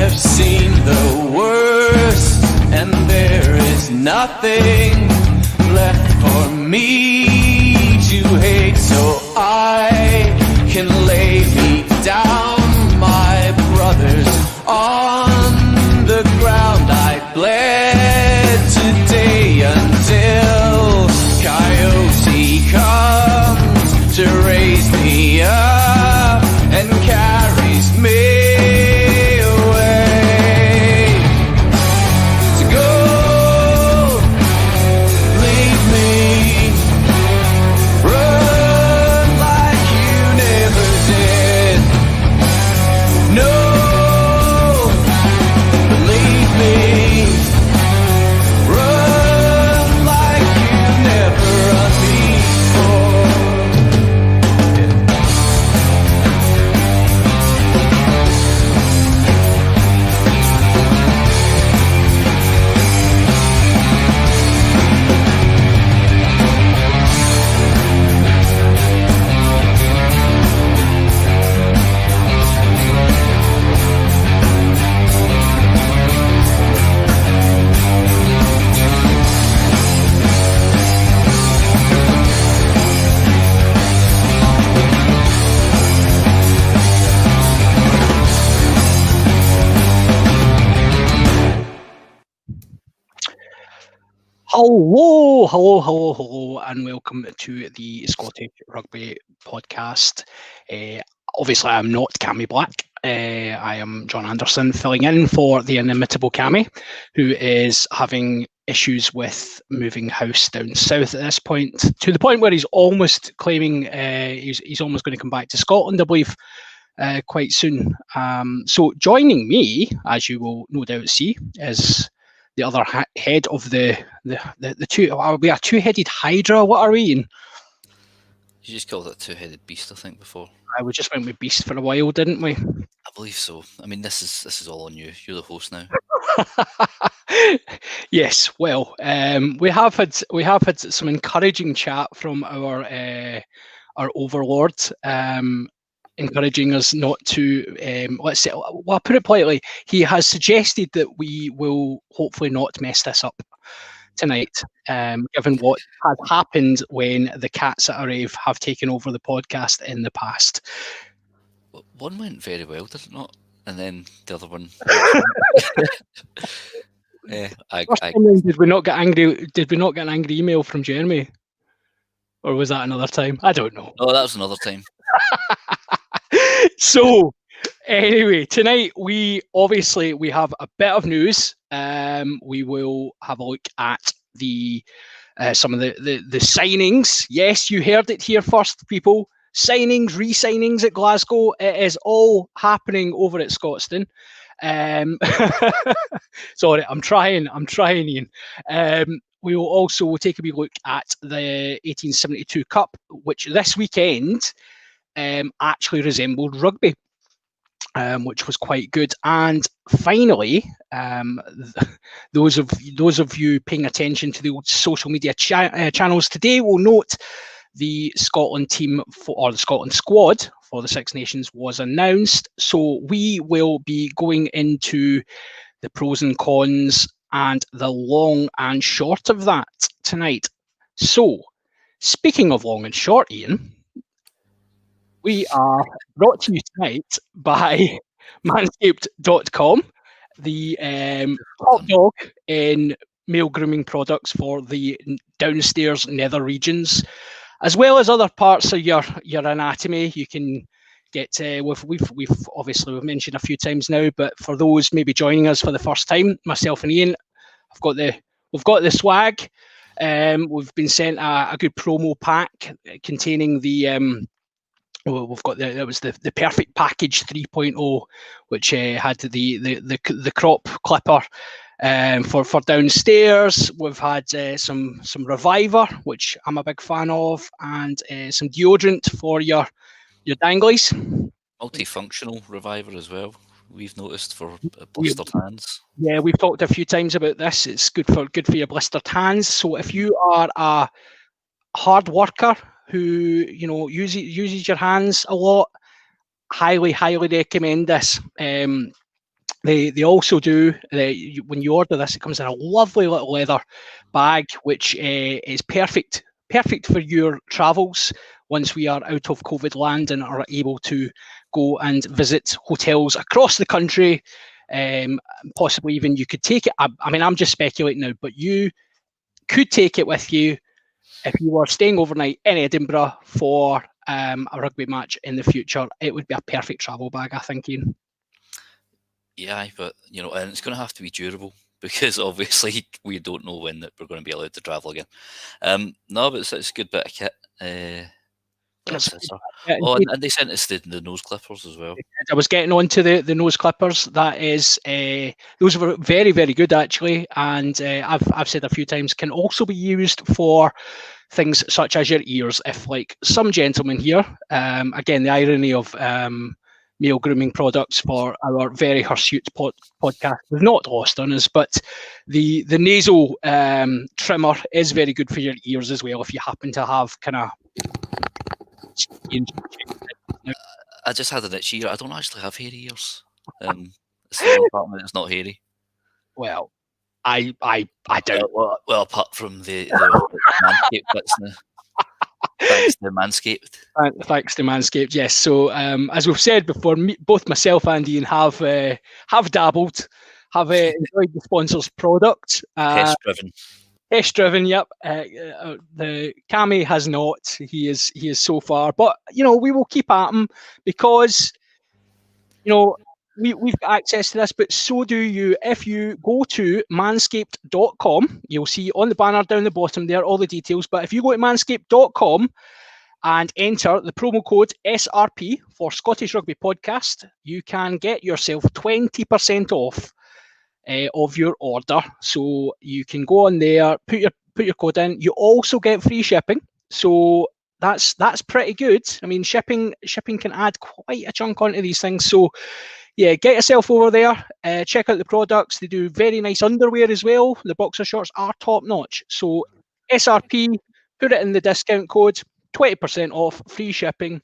I've seen the worst, and there is nothing left for me to hate, so I can lay me down, my brothers, on the ground. I bled today until Coyote comes to raise me up and carries me away to go. Leave me, run like you never did. No, believe me, run like you never run before. Hello, and welcome to the Scottish Rugby Podcast. Obviously, I'm not Cammy Black. I am John Anderson, filling in for the inimitable Cammy, who is having issues with moving house down south at this point, to the point where he's almost claiming he's almost going to come back to Scotland, I believe, quite soon. So joining me, as you will no doubt see, is the other head of the two. Are we a two-headed hydra? What are we? You just called it a two-headed beast, I think, before. We just went with beast for a while, didn't we? I believe so. I mean, this is all on you. You're the host now. Yes. Well, we have had some encouraging chat from our overlord. Encouraging us not to, let's say, well, I'll put it politely, he has suggested that we will hopefully not mess this up tonight, given what has happened when the cats at a rave have taken over the podcast in the past. Well, one went very well, did it not? And then the other one... Did we not get angry? Did we not get an angry email from Jeremy? Or was that another time? I don't know. Oh, that was another time. So, anyway, tonight we have a bit of news. We will have a look at the some of the signings. Yes, you heard it here first, people. Signings, re-signings at Glasgow. It is all happening over at Scotstoun. Sorry, I'm trying, Ian. We will also take a wee look at the 1872 Cup, which this weekend actually resembled rugby, which was quite good. And finally, those of you paying attention to the old social media channels today will note the Scotland team or the Scotland squad for the Six Nations was announced. So we will be going into the pros and cons and the long and short of that tonight. So, speaking of long and short, Ian, we are brought to you tonight by manscaped.com, the top dog in male grooming products for the downstairs nether regions, as well as other parts of your anatomy. You can get we've obviously mentioned a few times now, but for those maybe joining us for the first time, myself and Ian, we've got the swag. We've been sent a good promo pack containing the we've got the perfect package 3.0, which had the crop clipper for downstairs. We've had some Reviver, which I'm a big fan of, and some deodorant for your danglies. Multifunctional Reviver as well, we've noticed, for blistered hands. Yeah, we've talked a few times about this. It's good for your blistered hands. So if you are a hard worker who uses your hands a lot, highly recommend this. They also do, when you order this, it comes in a lovely little leather bag, which is perfect for your travels once we are out of COVID land and are able to go and visit hotels across the country. Possibly even you could take it. I mean, I'm just speculating now, but you could take it with you if you were staying overnight in Edinburgh for a rugby match in the future. It would be a perfect travel bag, I think, Ian. Yeah, but and it's going to have to be durable because obviously we don't know when that we're going to be allowed to travel again. No, but it's a good bit of kit. And they sent us the nose clippers as well. I was getting on to the nose clippers. That is, those were very, very good actually, and I've said a few times, can also be used for things such as your ears. If like some gentleman here, again the irony of male grooming products for our very hirsute podcast was not lost on us, but the nasal trimmer is very good for your ears as well if you happen to have kind of. I just had an itchy ear. I don't actually have hairy ears. It's the only part of it that's not hairy. Well, I don't. Well, apart from the Manscaped bits now. Thanks to Manscaped. Thanks to Manscaped, yes. So, as we've said before, both myself and Ian have dabbled, have enjoyed the sponsor's product. Test driven, yep. The Cammy has not. He is so far, but we will keep at him because we've got access to this, but so do you. If you go to manscaped.com, you'll see on the banner down the bottom there all the details. But if you go to manscaped.com and enter the promo code SRP for Scottish Rugby Podcast, you can get yourself 20% off of your order. So you can go on there, put your code in. You also get free shipping. So that's pretty good. I mean, shipping can add quite a chunk onto these things. So yeah, get yourself over there. Check out the products. They do very nice underwear as well. The boxer shorts are top notch. So SRP, put it in the discount code, 20% off, free shipping.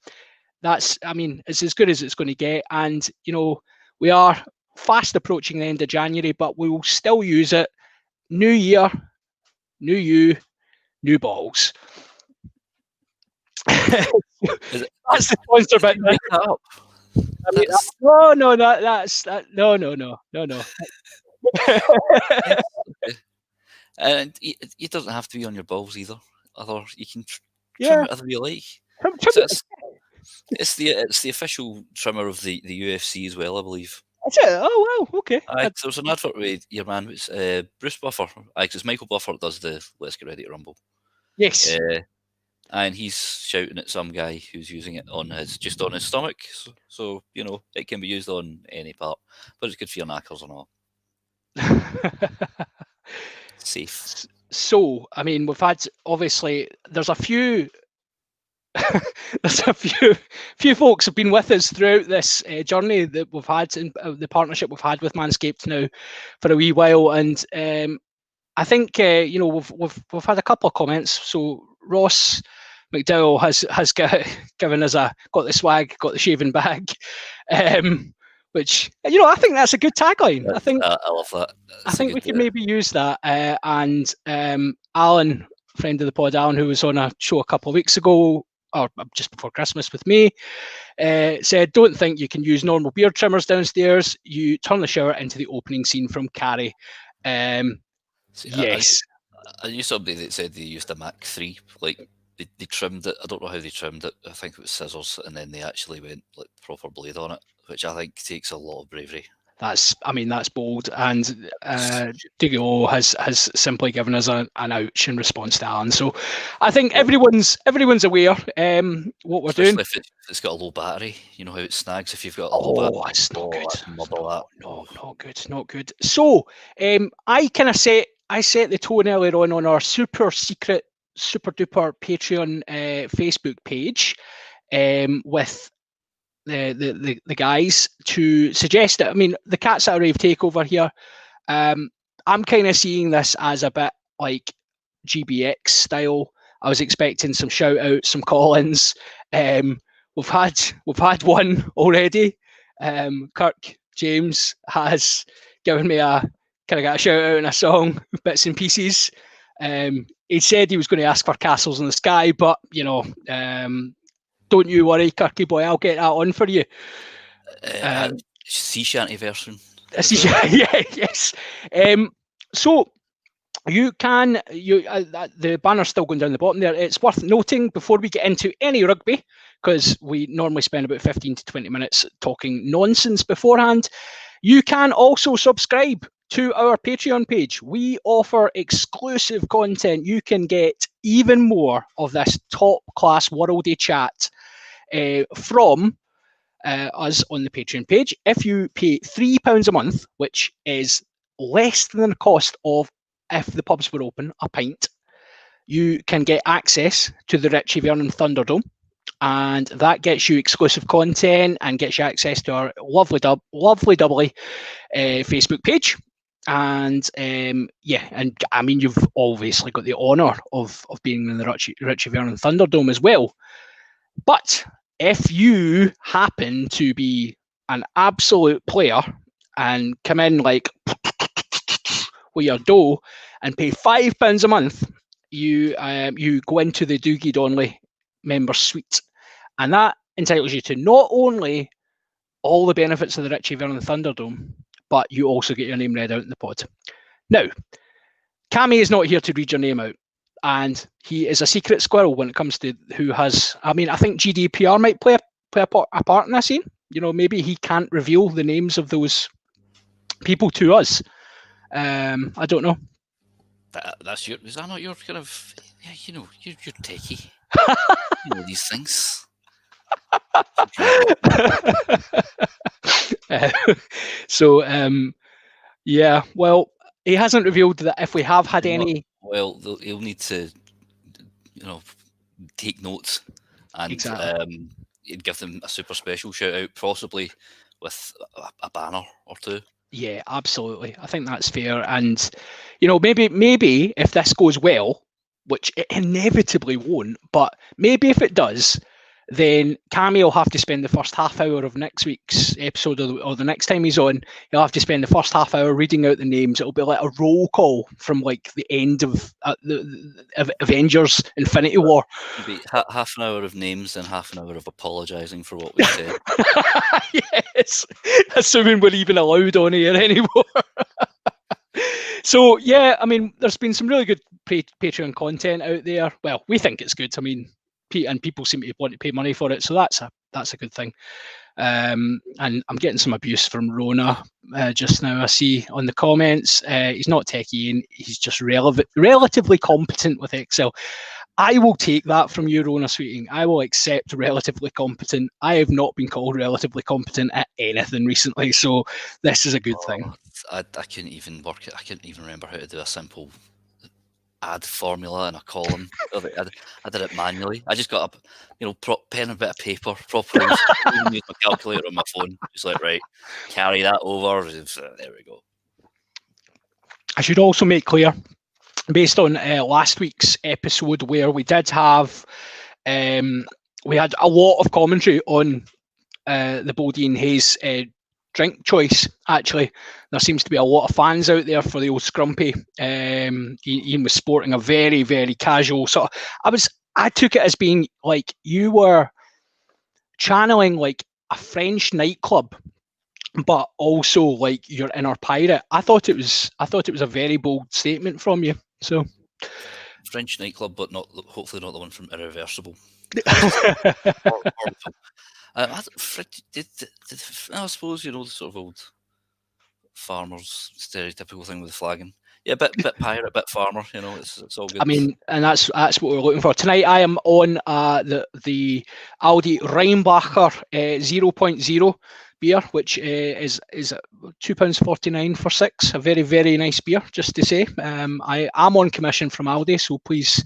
It's as good as it's going to get. And we are fast approaching the end of January, but we will still use it. New year, new you, new balls. That's the sponsor bit. No. And it doesn't have to be on your balls either. You can trim it whatever you like. It's the official trimmer of the UFC as well, I believe. That's it. Oh wow, okay. There was an advert with your man, it's Bruce Buffer. It's Michael Buffer that does the Let's Get Ready to Rumble. Yes. And he's shouting at some guy who's using it just on his stomach. So it can be used on any part, but it's good for your knackers and all. Safe. So, I mean, we've had, obviously, there's a few few folks have been with us throughout this journey that we've had in the partnership we've had with Manscaped now for a wee while, and I think we've had a couple of comments. So Ross McDowell has given us got the swag, got the shaving bag, which I think that's a good tagline. I love that. I think we could maybe use that. And Alan, friend of the pod, Alan, who was on a show a couple of weeks ago, or just before Christmas with me, said, "Don't think you can use normal beard trimmers downstairs. You turn the shower into the opening scene from Carrie." Yes. I knew somebody that said they used a Mac 3. Like they trimmed it. I don't know how they trimmed it. I think it was scissors, and then they actually went like proper blade on it, which I think takes a lot of bravery. That's bold, and Diggle has simply given us an ouch in response to Alan. So I think everyone's aware what we're doing. If it's got a low battery, you know how it snags if you've got a low battery. Oh, it's not good. Not good. So I kind of set the tone earlier on our super secret, super duper Patreon Facebook page with the guys to suggest that, I mean, the Cats That Rave takeover here, I'm kind of seeing this as a bit like GBX style. I was expecting some shout outs, some call-ins. We've had one already. Kirk James has given me a shout out in a song, bits and pieces. He said he was going to ask for Castles in the Sky, but don't you worry, Kirky boy, I'll get that on for you. Sea shanty version. Yes. So you can the banner's still going down the bottom there. It's worth noting before we get into any rugby, because we normally spend about 15 to 20 minutes talking nonsense beforehand. You can also subscribe to our Patreon page. We offer exclusive content. You can get even more of this top-class worldy chat from us on the Patreon page. If you pay £3 a month, which is less than the cost of, if the pubs were open, a pint, you can get access to the Richie Vernon Thunderdome, and that gets you exclusive content and gets you access to our lovely Facebook page. And and I mean, you've obviously got the honour of being in the Richie Vernon Thunderdome as well. But if you happen to be an absolute player and come in like with your dough and pay £5 a month, you go into the Doogie Donnelly member suite, and that entitles you to not only all the benefits of the Richie Vernon Thunderdome, but you also get your name read out in the pod. Now, Cammy is not here to read your name out, and he is a secret squirrel when it comes to who has. I mean, I think GDPR might play a part in this, Ian. Maybe he can't reveal the names of those people to us. I don't know. Is that not your kind of? Yeah, you're techie. You know these things. Well, he hasn't revealed that if we have had any. Well, he'll need to, take notes and exactly. Give them a super special shout out, possibly with a banner or two. Yeah, absolutely. I think that's fair, and maybe if this goes well, which it inevitably won't, but maybe if it does, then Cammy will have to spend the first half hour of next week's episode, or the next time he's on, he'll have to spend the first half hour reading out the names. It'll be like a roll call from like the end of the Avengers Infinity War. It'll be half an hour of names and half an hour of apologising for what we said. Yes, assuming we're even allowed on here anymore. So yeah, I mean, there's been some really good Patreon content out there. Well, we think it's good. I mean, and people seem to want to pay money for it, so that's a good thing. And I'm getting some abuse from Rona just now. I see on the comments. He's not techie, and he's just relatively competent with Excel. I will take that from you, Rona Sweeting. I will accept relatively competent. I have not been called relatively competent at anything recently, so this is a good thing. I couldn't even work it. I couldn't even remember how to do a simple add formula in a column. I did it manually. I just got a pen and a bit of paper, proper. Even use my calculator on my phone. Just like, right, carry that over. There we go. I should also make clear, based on last week's episode, where we did have, we had a lot of commentary on the Bodine Hayes drink choice. Actually, there seems to be a lot of fans out there for the old Scrumpy. Ian was sporting a very, very casual sort of. I took it as being like you were channeling like a French nightclub, but also like your inner pirate. I thought it was a very bold statement from you. So French nightclub, but hopefully not the one from Irreversible. I suppose the sort of old farmers stereotypical thing with the flagging. Yeah, bit pirate, bit farmer. It's all good. I mean, and that's what we're looking for tonight. I am on the Aldi Rheinbacher 0.0 beer, which is £2.49 for 6. A very, very nice beer, just to say. I am on commission from Aldi, so please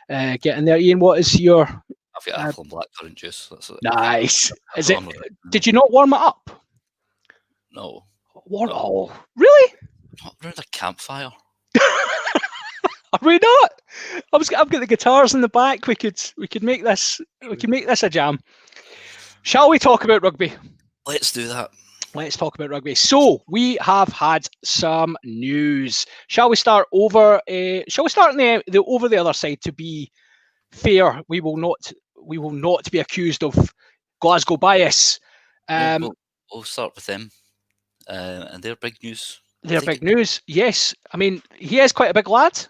get in there. Ian, what is your? I've got apple and blackcurrant juice. Nice. Is it? Did you not warm it up? No. Oh, really? Not around a campfire. Are we not? I've got the guitars in the back. We could make this. We can make this a jam. Shall we talk about rugby? Let's do that. Let's talk about rugby. So we have had some news. Shall we start over? Shall we start on the over the other side? To be fair, we will not be accused of Glasgow bias. We'll start with them, and their big news. Their big news, yes. I mean, he is quite a big lad.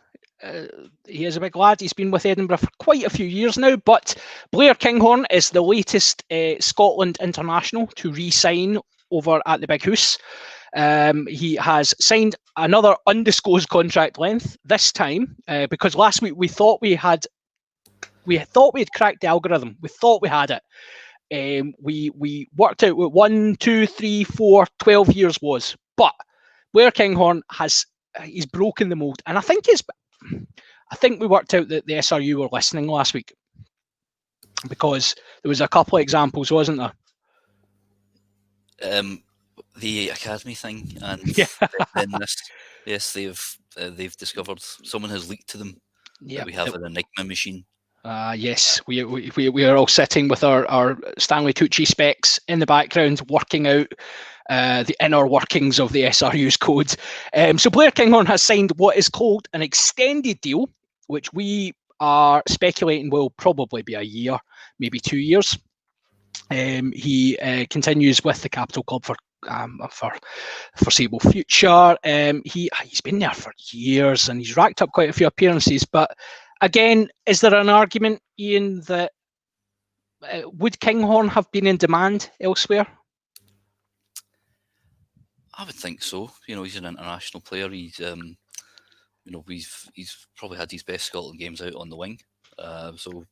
He is a big lad. He's been with Edinburgh for quite a few years now. But Blair Kinghorn is the latest Scotland international to re-sign over at the Big House. He has signed another undisclosed contract length this time because last week we thought we had cracked the algorithm. We thought we had it. We worked out what 1, 2, 3, 4, 12 years was. But Blair Kinghorn he's broken the mould, and I think we worked out that the SRU were listening last week because there was a couple of examples, wasn't there? The academy thing, and then this, yes, they've discovered someone has leaked to them that we have an Enigma machine. Yes, we are all sitting with our Stanley Tucci specs in the background, working out the inner workings of the SRU's code. So Blair Kinghorn has signed what is called an extended deal, which we are speculating will probably be a year, maybe 2 years. He continues with the Capital Club for foreseeable future. He's been there for years and he's racked up quite a few appearances. But again, is there an argument, Ian, that would Kinghorn have been in demand elsewhere? I would think so. He's an international player. He's he's probably had his best Scotland games out on the wing. So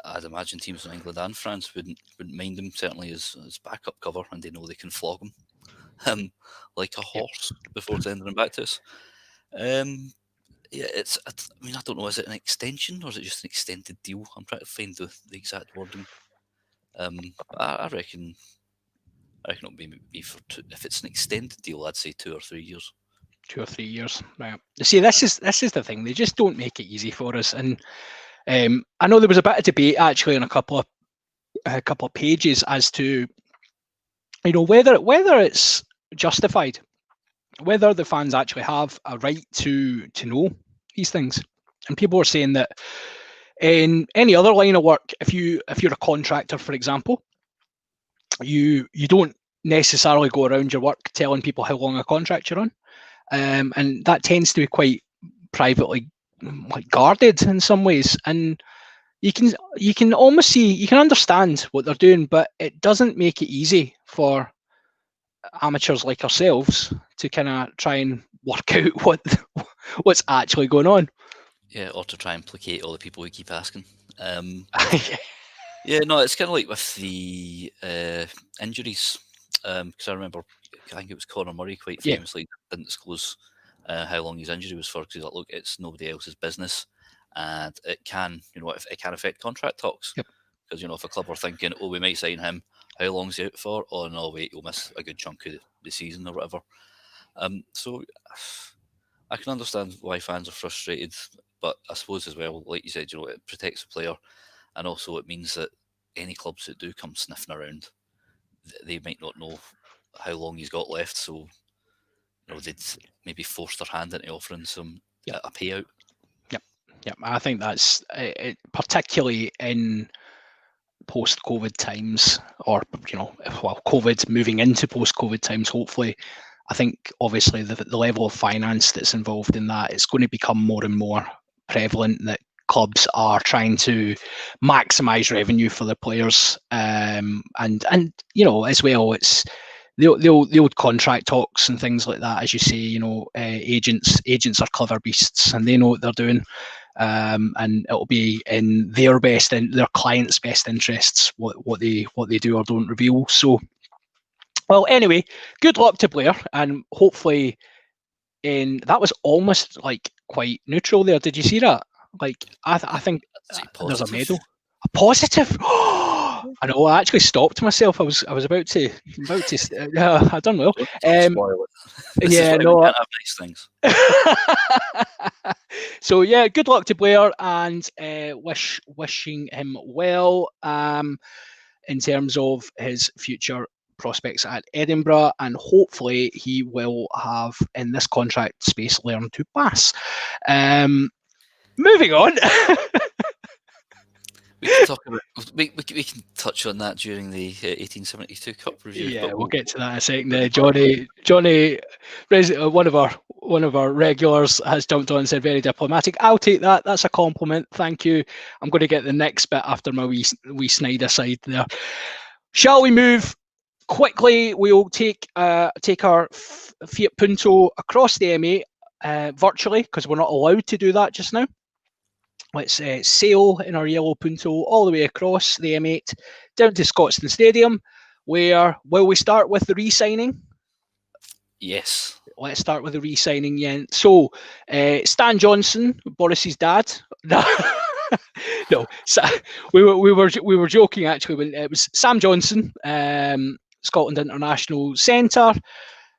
I'd imagine teams in England and France wouldn't mind him, certainly as backup cover, and they know they can flog him like a horse before sending him back to us. I don't know, is it an extension or is it just an extended deal? I'm trying to find the exact wording. I reckon it'll be for if it's an extended deal, I'd say 2 or 3 years. 2 or 3 years. Right. See, this is the thing. They just don't make it easy for us. And I know there was a bit of debate actually on a couple of pages as to whether it's justified, whether the fans actually have a right to know these things. And people were saying that in any other line of work, if you're a contractor, for example, you don't necessarily go around your work telling people how long a contract you're on, and that tends to be quite privately guarded in some ways. And you can almost see, you can understand what they're doing, but it doesn't make it easy for amateurs like ourselves to kind of try and work out what's actually going on. Yeah, or to try and placate all the people who keep asking. Yeah, no, it's kind of like with the injuries. Because I remember, I think it was Conor Murray quite famously didn't disclose how long his injury was for, because he's like, look, it's nobody else's business, and it can, it can affect contract talks. Because if a club are thinking, oh, we might sign him, how long's he out for? Oh no, wait, you'll miss a good chunk of the season or whatever. So I can understand why fans are frustrated, but I suppose as well, like you said, it protects the player, and also it means that any clubs that do come sniffing around, they might not know how long he's got left, so they'd maybe force their hand into offering some a payout. Yep. I think that's it, particularly in post-COVID times, or COVID moving into post-COVID times. Hopefully, I think obviously the level of finance that's involved in that is going to become more and more prevalent, that clubs are trying to maximise revenue for their players, and as well, it's the old contract talks and things like that. As you say, agents are clever beasts and they know what they're doing, and it'll be in their clients' best interests what they do or don't reveal. So, well, anyway, good luck to Blair, and hopefully, that was almost like quite neutral there. Did you see that? Like, I think there's a medal. A positive. I know. I actually stopped myself. I was about to. I done well. Yeah, no. Have nice things. So yeah, good luck to Blair, and wishing him well in terms of his future prospects at Edinburgh, and hopefully he will have, in this contract space, learned to pass. Moving on. We can talk about. We can touch on that during the 1872 Cup review. Yeah, we'll get to that in a second. Johnny, one of our regulars has jumped on and said very diplomatic. I'll take that. That's a compliment. Thank you. I'm going to get the next bit after my wee snide aside there. Shall we move quickly? We'll take our Fiat Punto across the M8 virtually, because we're not allowed to do that just now. Let's sail in our yellow Punto all the way across the M8 down to Scotstoun Stadium, where will we start with the re-signing? Yes. Let's start with the re-signing. Yeah. So Stan Johnson, Boris's dad. No, we were joking actually when it was Sam Johnson, Scotland International Centre,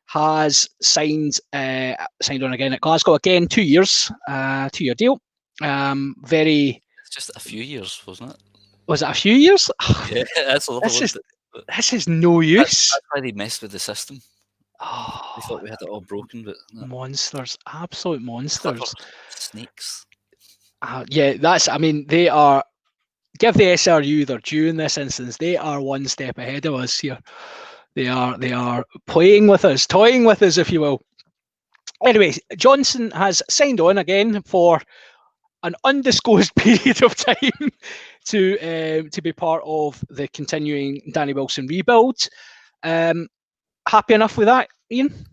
has signed on again at Glasgow again, 2 years, 2-year deal. It's just a few years, wasn't it? Was it a few years? Yeah, that's a little. This is no use. That's why they messed with the system. Oh, They thought we had it all broken, but no. Monsters, absolute monsters. Snakes. Yeah, they are. Give the SRU their due in this instance. They are one step ahead of us here. They are playing with us, toying with us, if you will. Anyway, Johnson has signed on again for an undisclosed period of time to be part of the continuing Danny Wilson rebuild. Happy enough with that, Ian?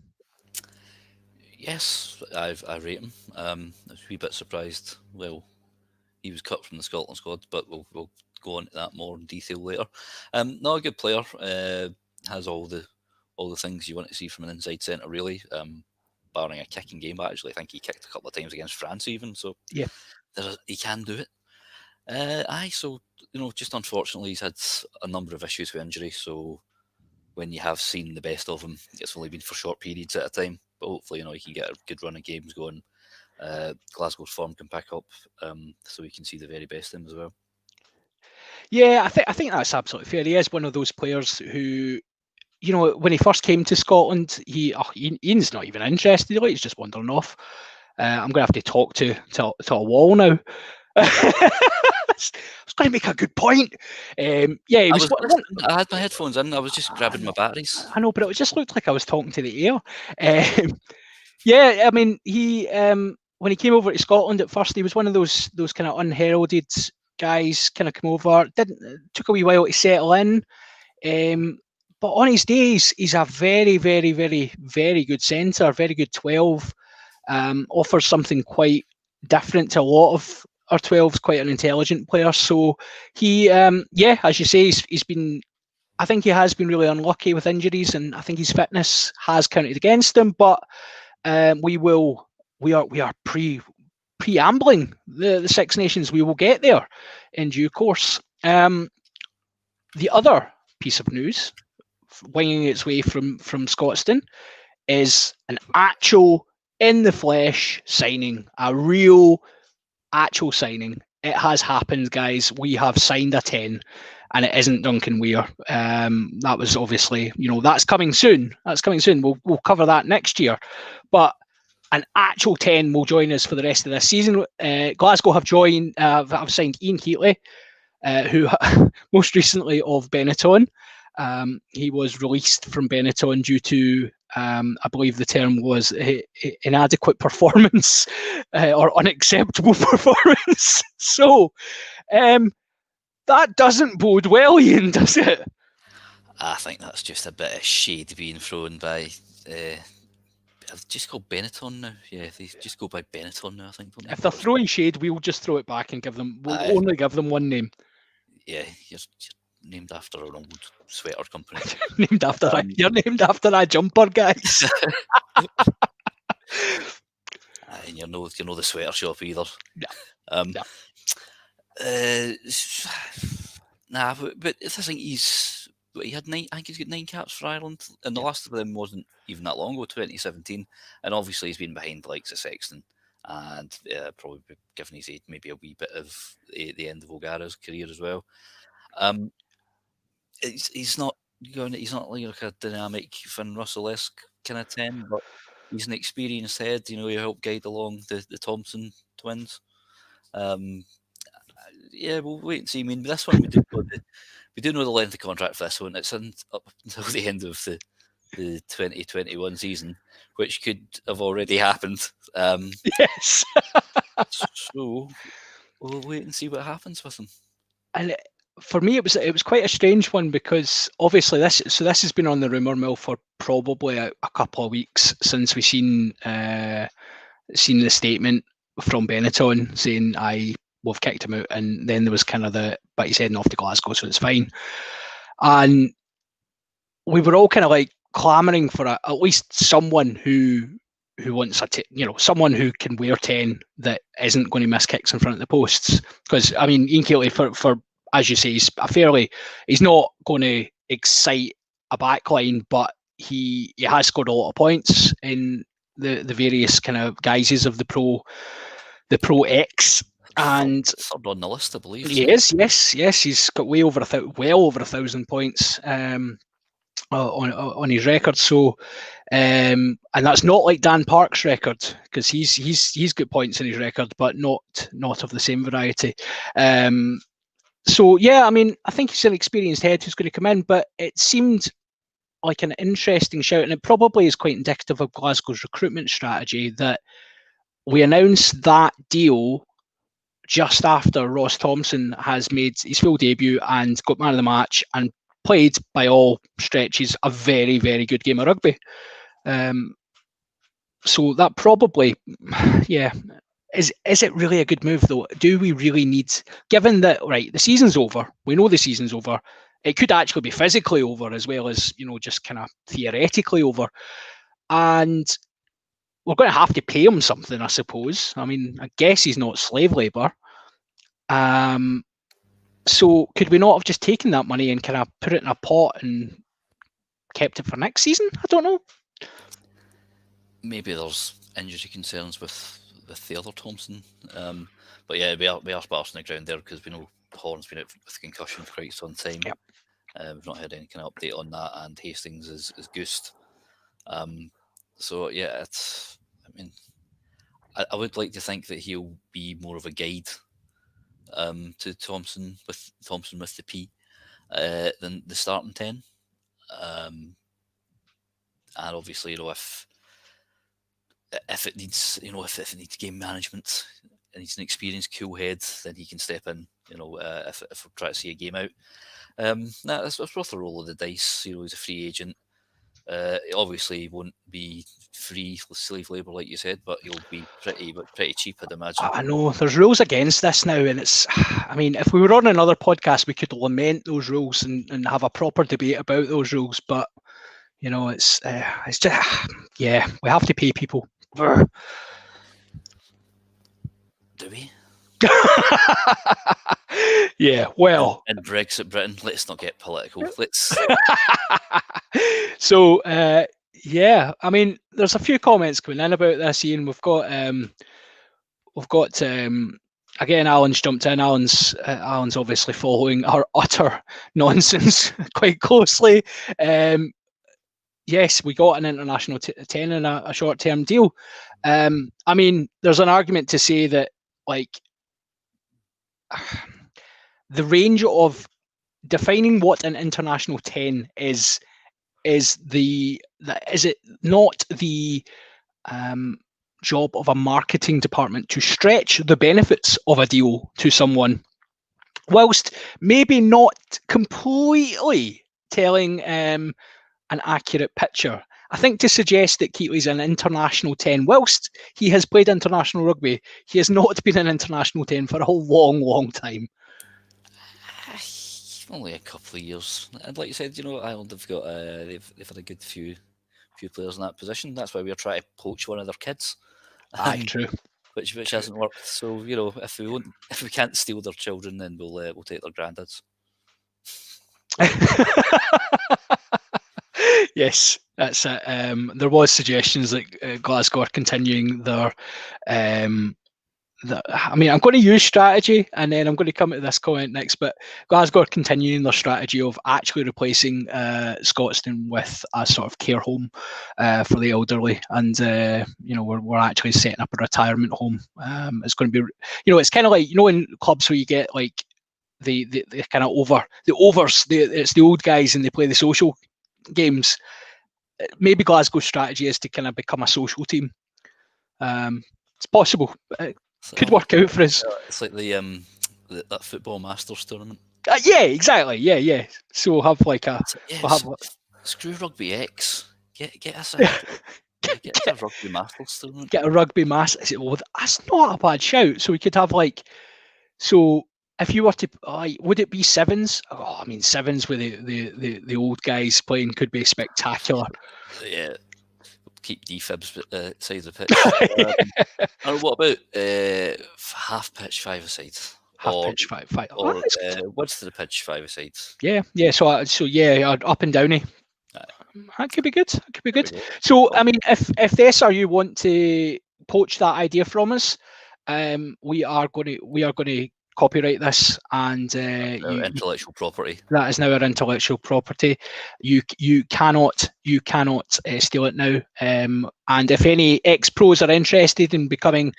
Yes, I rate him. I was a wee bit surprised. Well, he was cut from the Scotland squad, but we'll go on to that more in detail later. Not a good player. Has all the things you want to see from an inside centre, really. Barring a kicking game, but actually I think he kicked a couple of times against France even. So yeah, he can do it. So just unfortunately he's had a number of issues with injury. So when you have seen the best of him, it's only been for short periods at a time. But hopefully, he can get a good run of games going. Glasgow's form can pick up, so we can see the very best of him as well. Yeah, I think that's absolutely fair. He is one of those players who, when he first came to Scotland, Ian's not even interested. He's just wandering off. I'm going to have to talk to a wall now. I was going to make a good point. I had my headphones in. I was just grabbing my batteries. I know, but it just looked like I was talking to the air. Yeah, he when he came over to Scotland at first, he was one of those kind of unheralded guys. Kind of come over, took a wee while to settle in. But on his days, he's a very, very, very, very good centre, very good 12. Offers something quite different to a lot of our 12s, quite an intelligent player. So he, as you say, he's been, I think he has been really unlucky with injuries, and I think his fitness has counted against him. But we are preambling the Six Nations. We will get there in due course. The other piece of news, winging its way from Scotstoun, is an actual in the flesh signing, a real actual signing. It has happened, guys. We have signed a 10, and it isn't Duncan Weir. That was obviously, that's coming soon. We'll cover that next year. But an actual 10 will join us for the rest of this season. Glasgow have signed Ian Keatley, who most recently of Benetton. He was released from Benetton due to, I believe the term was inadequate performance or unacceptable performance. So that doesn't bode well, Ian, does it? I think that's just a bit of shade being thrown by. I've just called Benetton now. Yeah, they just go by Benetton now, I think. Don't they? If they're throwing shade, we'll just throw it back and we'll only give them one name. Yeah, you're named after an old sweater company. You're named after a jumper, guys. And you're no the sweater shop either. Yeah. But I think he had 9. I think he's got 9 caps for Ireland, and the last of them wasn't even that long ago, 2017. And obviously he's been behind the likes of Sexton, and probably given his age, maybe a wee bit of the end of O'Gara's career as well. He's not he's not like a dynamic Finn Russell-esque kind of 10, but he's an experienced head. He helped guide along the Thompson twins. Yeah, we'll wait and see. I mean, this one we do know the length of contract for this one. It's up until the end of the 2021 season, which could have already happened. Yes. So we'll wait and see what happens with him. And for me, it was quite a strange one, because obviously this has been on the rumour mill for probably a couple of weeks since we seen the statement from Benetton saying we've kicked him out, and then there was kind of but he's heading off to Glasgow, so it's fine. And we were all kind of like clamouring for at least someone who wants someone who can wear 10 that isn't going to miss kicks in front of the posts. Because I mean, Ian Keelty, for as you say, he's not going to excite a backline, but he has scored a lot of points in the various kind of guises of the Pro X. And third on the list, I believe. He is, yes. He's got well over 1,000 points on his record. So, and that's not like Dan Park's record, because he's got points in his record, but not of the same variety. So yeah, I mean, I think he's an experienced head who's going to come in, but it seemed like an interesting shout, and it probably is quite indicative of Glasgow's recruitment strategy that we announced that deal just after Ross Thompson has made his full debut and got man of the match and played, by all stretches, a very, very good game of rugby. So that probably, yeah, is it really a good move though? Do we really need, given that, right, the season's over, we know the season's over, it could actually be physically over as well as, just kind of theoretically over. And we're going to have to pay him something, I suppose. I mean, I guess he's not slave labour. So could we not have just taken that money and kind of put it in a pot and kept it for next season? I don't know. Maybe there's injury concerns with the other Thompson. But yeah, we are sparse on the ground there, because we know Horn's been out with concussion for quite some time. Yep. We've not had any kind of update on that, and Hastings is goosed. So yeah, I would like to think that he'll be more of a guide to Thompson with the P than the starting 10. And obviously, if it needs, if it needs game management and he's an experienced cool head, then he can step in. If we're trying to see a game out, it's worth a roll of the dice. He's a free agent. Obviously, he won't be free slave labour like you said, but he'll be pretty cheap, I'd imagine. I know there's rules against this now, and it's. I mean, if we were on another podcast, we could lament those rules and have a proper debate about those rules. But it's just we have to pay people. Do we? Yeah, well, in Brexit Britain, let's not get political. Let's. So yeah, I mean, there's a few comments coming in about this, Ian. We've got again, Alan's jumped in. Alan's obviously following our utter nonsense quite closely. Yes, we got an international 10 in a short-term deal. I mean, there's an argument to say that, like, the range of defining what an international 10 is it not the job of a marketing department to stretch the benefits of a deal to someone, whilst maybe not completely telling an accurate picture? I think to suggest that Keatley's an international 10, whilst he has played international rugby, he has not been an international 10 for a long, long time. Only a couple of years. And like you said, Ireland have got they've had a good few players in that position. That's why we're trying to poach one of their kids. Aye, true. Which hasn't worked. So if we can't steal their children, then we'll take their granddads. Yes, that's it. There was suggestions that Glasgow are continuing their I'm going to use strategy, and then I'm going to come to this comment next. But Glasgow are continuing their strategy of actually replacing Scotstoun with a sort of care home for the elderly, and we're actually setting up a retirement home. It's going to be, it's kind of like in clubs where you get like the kind of overs. It's the old guys and they play the social games. Maybe Glasgow's strategy is to kind of become a social team. It's possible. Could work out for us. It's like that football Masters tournament. Yeah, exactly. Yeah. So we'll have like a. Screw Rugby X. Get us a Rugby Masters tournament. Get a Rugby Masters. Well, that's not a bad shout. So we could have like. So if you were to, would it be sevens? Oh, I mean, sevens with the old guys playing could be spectacular. Yeah. Keep defibs side of the pitch. Or what about half pitch 5-a-side? Half pitch 5. Or what's the pitch 5-a-side? Yeah. So yeah, up and downy. That could be good. So I mean, if the SRU want to poach that idea from us, we are going to copyright this, and intellectual property. That is now our intellectual property. You cannot steal it now. And if any ex-pros are interested in becoming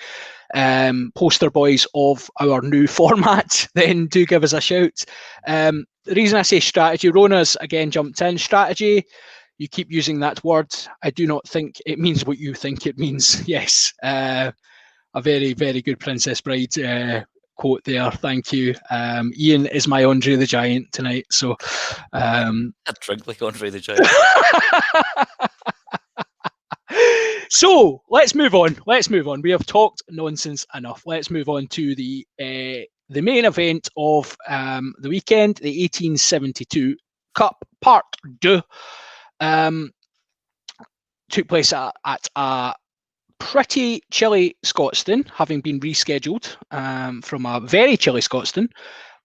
poster boys of our new format, then do give us a shout. The reason I say strategy, Rona's again jumped in. Strategy, you keep using that word. I do not think it means what you think it means. Yes, a very, very good Princess Bride quote there. Thank you. Ian is my Andre the Giant tonight. So I drink like Andre the Giant. So let's move on. We have talked nonsense enough. Let's move on to the main event of the weekend, the 1872 Cup Part 2. Took place at a pretty chilly Scotstoun, having been rescheduled from a very chilly Scotstoun.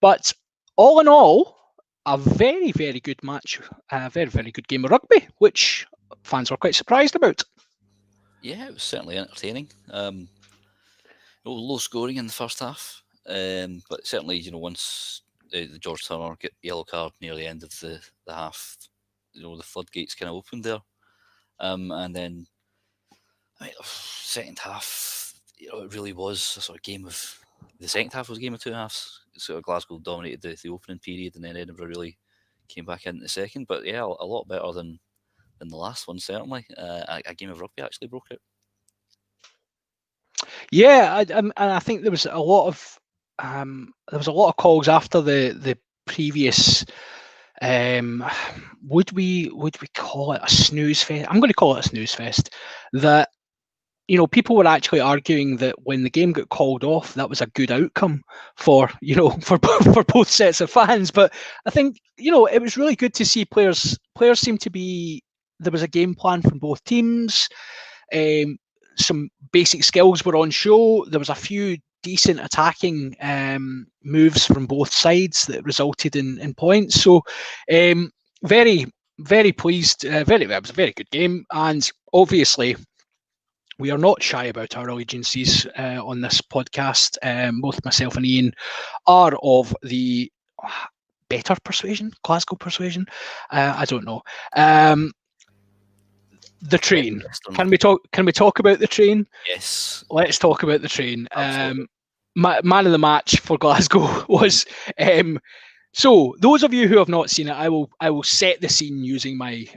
But all in all, a very, very good match, a very, very good game of rugby, which fans were quite surprised about. Yeah, it was certainly entertaining. Low scoring in the first half, but certainly, once the George Turner yellow card near the end of the half, the floodgates kind of opened there. And then, second half, it really was a sort of game of. The second half was a game of two halves. Sort of Glasgow dominated the opening period, and then Edinburgh really came back in the second. But yeah, a lot better than the last one, certainly. A game of rugby actually broke out. Yeah, and I think there was a lot of calls after the previous. Would we call it a snooze fest? I'm going to call it a snooze fest. That people were actually arguing that when the game got called off, that was a good outcome for for both sets of fans. But I think it was really good to see players seem to be. There was a game plan from both teams. Some basic skills were on show. There was a few decent attacking moves from both sides that resulted in points. So very, very pleased. It was a very good game, and obviously we are not shy about our allegiances on this podcast. Both myself and Ian are of the better persuasion, Glasgow persuasion. I don't know. The train. Can we talk about the train? Yes. Let's talk about the train. Man of the match for Glasgow was. So those of you who have not seen it, I will set the scene using my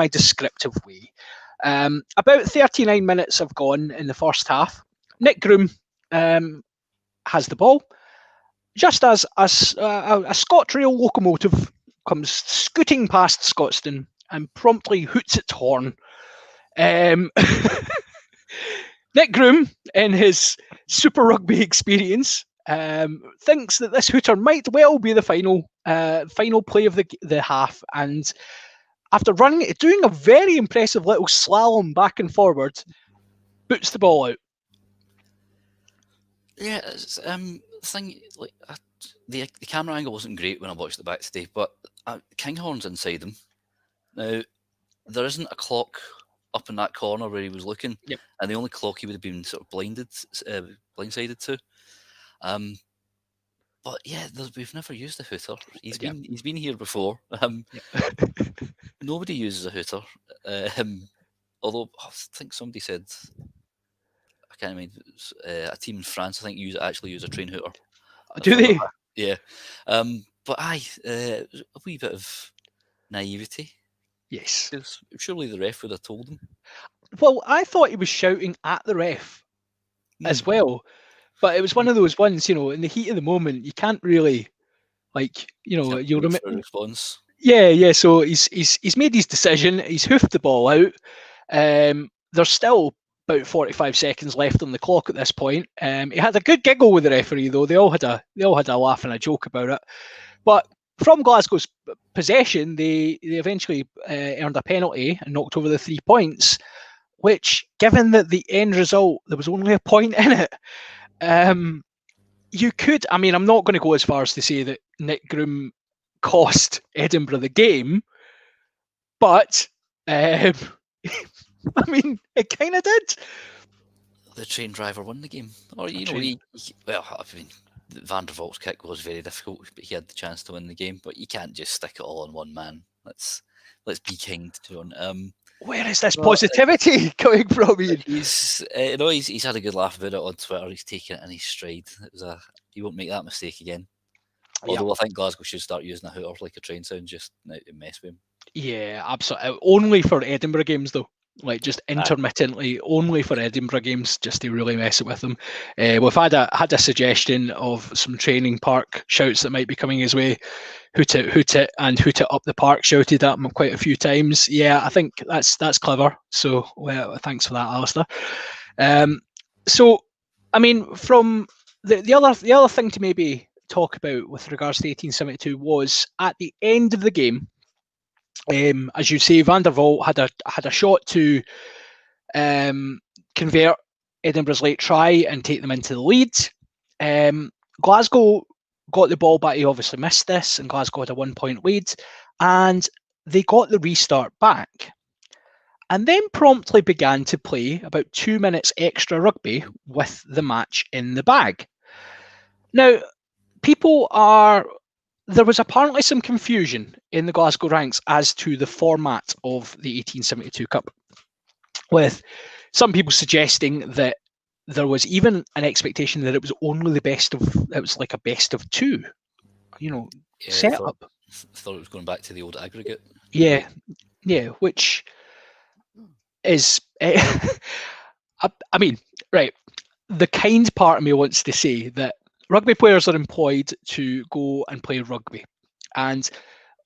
descriptive way. About 39 minutes have gone in the first half. Nick Groom has the ball, just as a ScotRail locomotive comes scooting past Scotstoun and promptly hoots its horn. Nick Groom, in his Super Rugby experience, thinks that this hooter might well be the final play of the half, and after doing a very impressive little slalom back and forward, boots the ball out. Yeah, the camera angle wasn't great when I watched it back today, but Kinghorn's inside him. Now, there isn't a clock up in that corner where he was looking, Yep. and the only clock he would have been sort of blindsided to. But yeah, we've never used a hooter. He's been here before. Nobody uses a hooter. Although I think somebody said, I can't remember, a team in France, I think, actually use a train hooter. Do they? Yeah. But a wee bit of naivety. Yes. Because surely the ref would have told him. Well, I thought he was shouting at the ref as well. But it was one of those ones, in the heat of the moment, you can't really, you'll remember response. Yeah. So he's made his decision. He's hoofed the ball out. There's still about 45 seconds left on the clock at this point. He had a good giggle with the referee, though. They all had a laugh and a joke about it. But from Glasgow's possession, they eventually earned a penalty and knocked over the 3 points. Which, given that the end result, there was only a point in it. You could, I'm not going to go as far as to say that Nick Groom cost Edinburgh the game, but it kind of did. The train driver won the game. Or, Van der Valk's kick was very difficult, but he had the chance to win the game. But you can't just stick it all on one man. Let's be kind to him. Where is this positivity coming from? He's had a good laugh about it on Twitter. He's taken it in his stride. He won't make that mistake again. Although I think Glasgow should start using a hooter like a train sound just now to mess with him. Yeah, absolutely. Only for Edinburgh games though. Just intermittently, only for Edinburgh games, just to really mess it with them. We've had a suggestion of some training park shouts that might be coming his way. Hoot it, and hoot it up the park shouted at him quite a few times. Yeah, I think that's clever. So thanks for that, Alistair. From the other thing to maybe talk about with regards to 1872 was at the end of the game. As you say, Van der Valk had a shot to convert Edinburgh's late try and take them into the lead. Glasgow got the ball back. He obviously missed this, and Glasgow had a 1 point lead, and they got the restart back, and then promptly began to play about 2 minutes extra rugby with the match in the bag. Now, there was apparently some confusion in the Glasgow ranks as to the format of the 1872 Cup, with some people suggesting that there was even an expectation that it was only it was like a best of two, setup. I thought it was going back to the old aggregate. Yeah, which is, right. The kind part of me wants to say that rugby players are employed to go and play rugby. And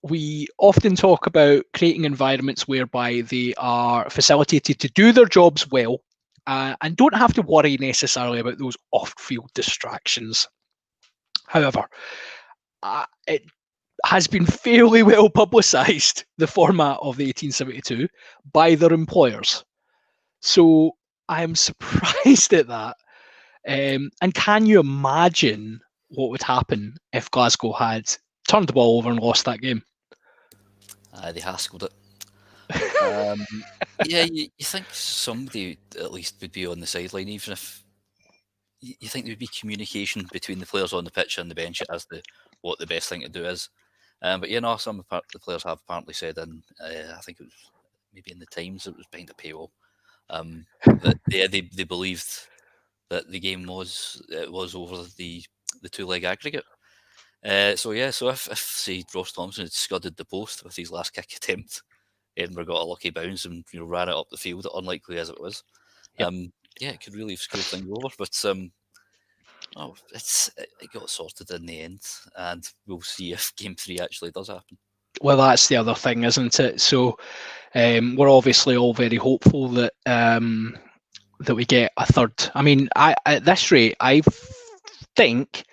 we often talk about creating environments whereby they are facilitated to do their jobs well and don't have to worry necessarily about those off-field distractions. However, it has been fairly well publicised, the format of the 1872, by their employers. So I am surprised at that. And can you imagine what would happen if Glasgow had turned the ball over and lost that game? They haskelled it. You think somebody at least would be on the sideline, even if you think there would be communication between the players on the pitch and the bench as to what the best thing to do is. But some of the players have apparently said, and I think it was maybe in the Times, it was behind a paywall, that they believed that the game was over the two-leg aggregate. So if say Ross Thompson had scudded the post with his last kick attempt, Edinburgh got a lucky bounce and ran it up the field, unlikely as it was. Yep. It could really have screwed things over. But it got sorted in the end, and we'll see if Game 3 actually does happen. Well, that's the other thing, isn't it? So we're obviously all very hopeful that that we get a third. At this rate, I think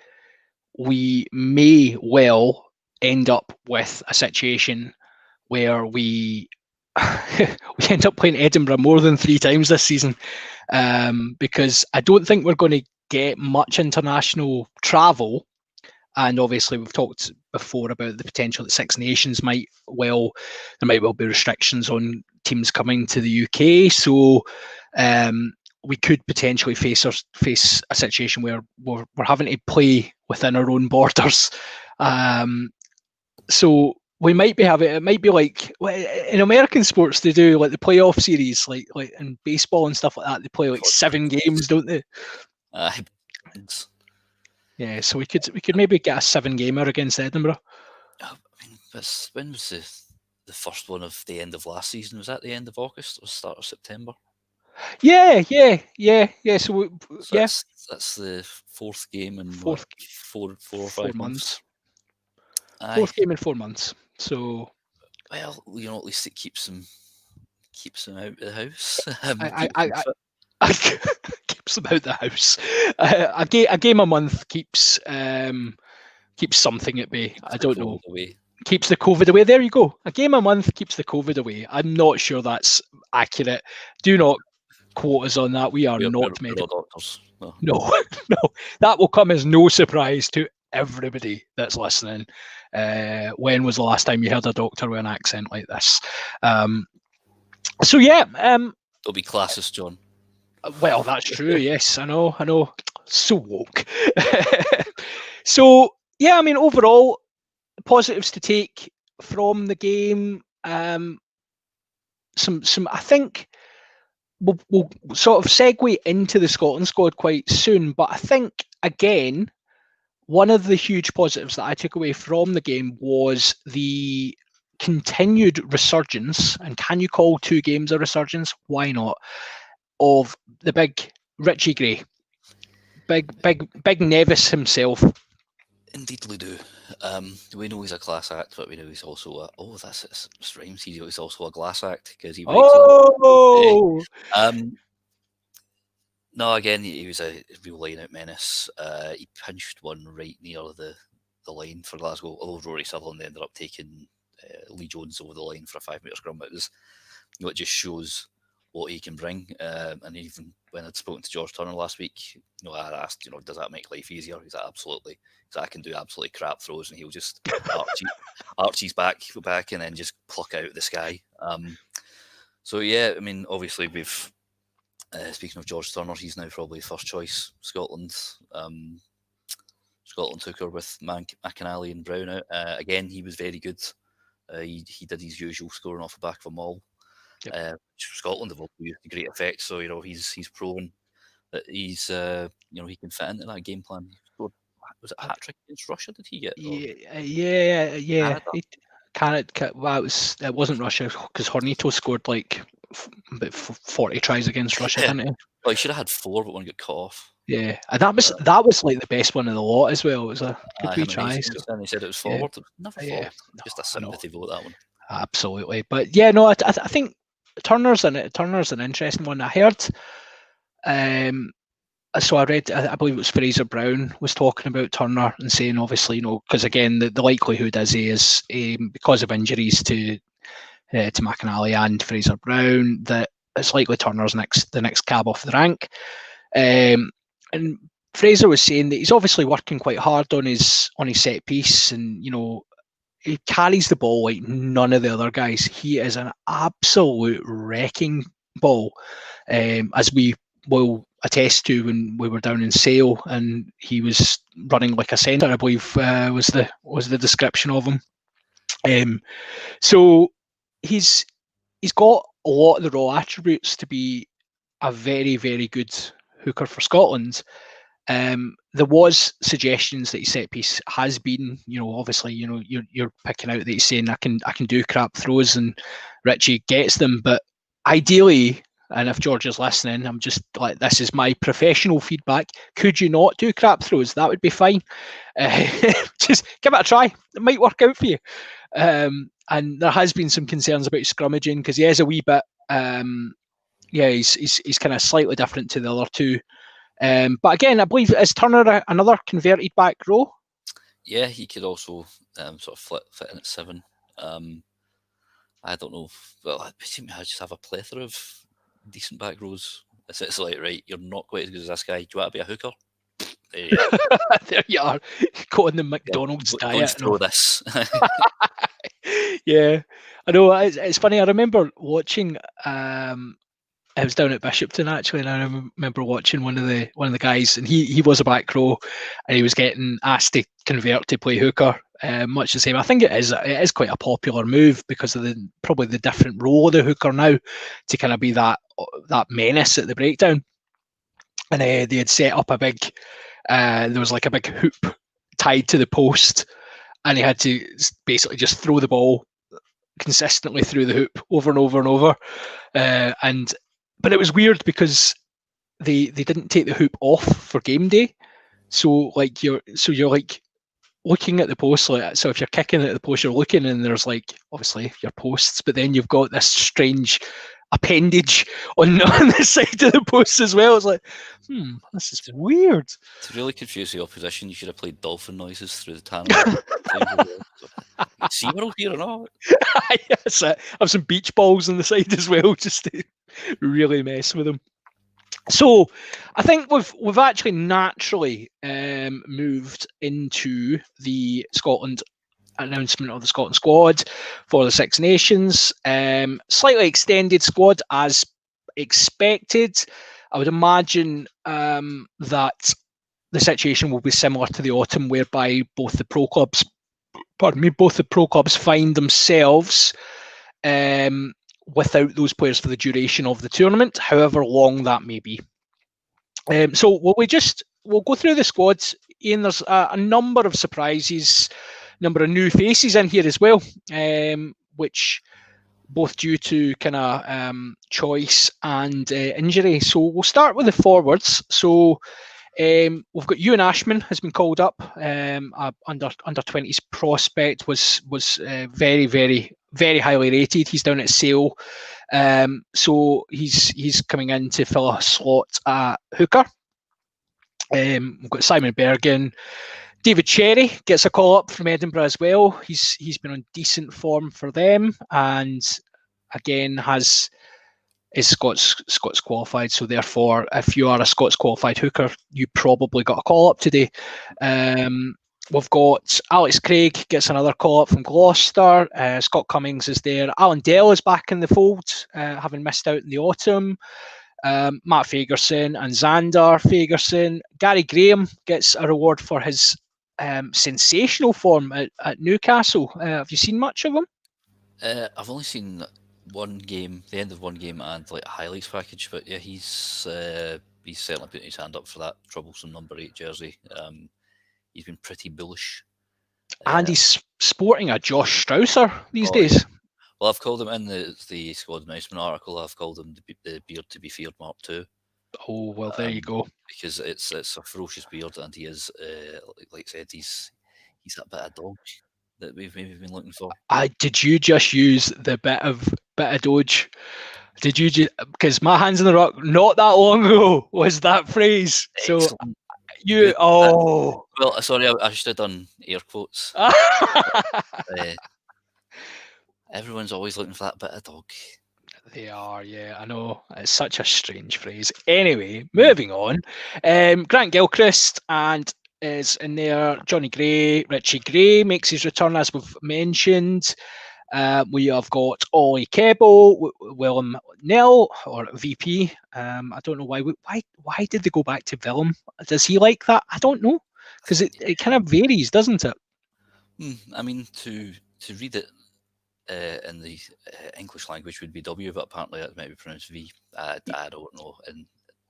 we may well end up with a situation where we end up playing Edinburgh more than 3 times this season, because I don't think we're going to get much international travel. And obviously, we've talked before about the potential that Six Nations might well be restrictions on teams coming to the UK, so we could potentially face a situation where we're having to play within our own borders. So we might be having, it might be like in American sports they do like the playoff series, like in baseball and stuff like that. They play like 7 games, don't they? Yeah, so we could maybe get a 7-gamer against Edinburgh. I mean, when was the first one of the end of last season? Was that the end of August or start of September? Yeah. So that's the 4th game in four or 5 months. Fourth game in 4 months. So, well, at least it keeps them out of the house. Keeps them out of the house. A game a month keeps something at bay. I don't know. Keeps the COVID away. There you go. A game a month keeps the COVID away. I'm not sure that's accurate. Do not quote us on that. We are not medical doctors. No. That will come as no surprise to everybody that's listening. When was the last time you heard a doctor with an accent like this? So yeah. There'll be classes, John. Well, that's true. Yes, I know. So woke. So yeah, I mean, overall, positives to take from the game. Some. I think we'll sort of segue into the Scotland squad quite soon. But I think again, one of the huge positives that I took away from the game was the continued resurgence. And can you call 2 games a resurgence? Why not? Of the big Richie Gray, big Nevis himself. Indeed, we do. We know he's a class act, but we know he's also that's rhymes. He's also a glass act because he. No, again, he was a real line-out menace. He pinched one right near the line for Glasgow, although Rory Sutherland ended up taking Lee Jones over the line for a 5-metre scrum. But it was, it just shows what he can bring. And even when I'd spoken to George Turner last week, I asked, does that make life easier? He's like, absolutely. He's like, I can do absolutely crap throws, and he'll just arch his back and then just pluck out of the sky. So yeah, I mean, obviously we've. Speaking of George Turner, he's now probably first choice Scotland. Scotland took her with McInally and Brown out. Again, he was very good. He did his usual scoring off the back of a maul. Yep. Scotland have also used to great effect. So he's proven that he's he can fit into that game plan. He scored, was it a hat trick against Russia? Did he get? Yeah. Canada. It wasn't Russia because Hornito scored like about 40 tries against Russia, didn't he? Well, he should have had 4, but one got cut off. Yeah, and that was like the best one of the lot as well. It was a good wee try. And he said it was forward. Yeah. Never forward. Just a sympathy vote, that one. Absolutely, but yeah, no, I think Turner's an interesting one. I heard, so I read, I believe it was Fraser Brown was talking about Turner and saying, obviously, because again, the likelihood is because of injuries to McInally and Fraser Brown, that it's likely Turner's the next cab off the rank. And Fraser was saying that he's obviously working quite hard on his set piece, and he carries the ball like none of the other guys. He is an absolute wrecking ball, as we will attest to when we were down in Sale, and he was running like a centre, I believe was the description of him. So he's got a lot of the raw attributes to be a very, very good hooker for Scotland. There was suggestions that his set piece has been, obviously, you're picking out that he's saying I can do crap throws, and Richie gets them, but ideally, and if George is listening, I'm just like, this is my professional feedback. Could you not do crap throws? That would be fine. Just give it a try. It might work out for you. And there has been some concerns about scrummaging because he is a wee bit, he's kind of slightly different to the other two. But again, I believe, is Turner another converted back row? Yeah, he could also sort of fit in at 7. I don't know. Well, I just have a plethora of decent back rows. It's like, right, you're not quite as good as this guy. Do you want to be a hooker? There you are, caught in the McDonald's diet. Don't throw this. Yeah, I know. It's funny. I remember watching. I was down at Bishopton actually, and I remember watching one of the guys, and he was a back row, and he was getting asked to convert to play hooker. Much the same. I think it is quite a popular move because of probably the different role of the hooker now, to kind of be that menace at the breakdown. And they had set up a big. There was like a big hoop tied to the post, and he had to basically just throw the ball consistently through the hoop over and over and over. But it was weird because they didn't take the hoop off for game day. So you're like looking at the post, like, so if you're kicking at the post, you're looking and there's like obviously your posts, but then you've got this strange appendage on the side of the post as well. It's like, this is weird. To really confuse the opposition, you should have played dolphin noises through the tunnel. SeaWorld here or not? Yes, have some beach balls on the side as well, just to really mess with them. So I think we've actually naturally moved into the Scotland announcement of the Scotland squad for the Six Nations. Slightly extended squad as expected. I would imagine that the situation will be similar to the autumn, whereby both the pro clubs find themselves without those players for the duration of the tournament, however long that may be. So we'll go through the squads. Ian, there's a number of surprises, number of new faces in here as well, which both due to kind of choice and injury. So we'll start with the forwards. So we've got Ewan Ashman has been called up. Under 20s prospect, was very, very, very highly rated. He's down at Sale, so he's coming in to fill a slot at hooker. We've got Simon Bergen. David Cherry gets a call up from Edinburgh as well. He's been on decent form for them, and again is Scots qualified. So therefore, if you are a Scots qualified hooker, you probably got a call up today. We've got Alex Craig gets another call up from Gloucester. Scott Cummings is there. Alan Dell is back in the fold, having missed out in the autumn. Matt Fagerson and Xander Fagerson. Gary Graham gets a reward for his sensational form at Newcastle. Have you seen much of him? I've only seen one game, the end of one game, and like a highlights package. But yeah, he's certainly putting his hand up for that troublesome number 8 jersey. He's been pretty bullish, and he's sporting a Josh Strausser these days. Yeah. Well, I've called him in the squad announcement article. I've called him the beard to be feared Mark II. Oh well, there you go. Because it's a ferocious beard, and he is, like I said, he's that bit of dog that we've maybe been looking for. Did you just use the bit of doge? Did you just, because my hands in the rock not that long ago was that phrase. Excellent. So you well, sorry, I should have done air quotes. Everyone's always looking for that bit of dog. They are, yeah, I know. It's such a strange phrase. Anyway, moving on. Grant Gilchrist and is in there. Johnny Gray, Richie Gray makes his return, as we've mentioned. We have got Ollie Kebble, Willem Nell, or VP. I don't know why did they go back to Willem? Does he like that? I don't know, because it kind of varies, doesn't it? I mean, to read it in the English language would be W, but apparently it might be pronounced V. I don't know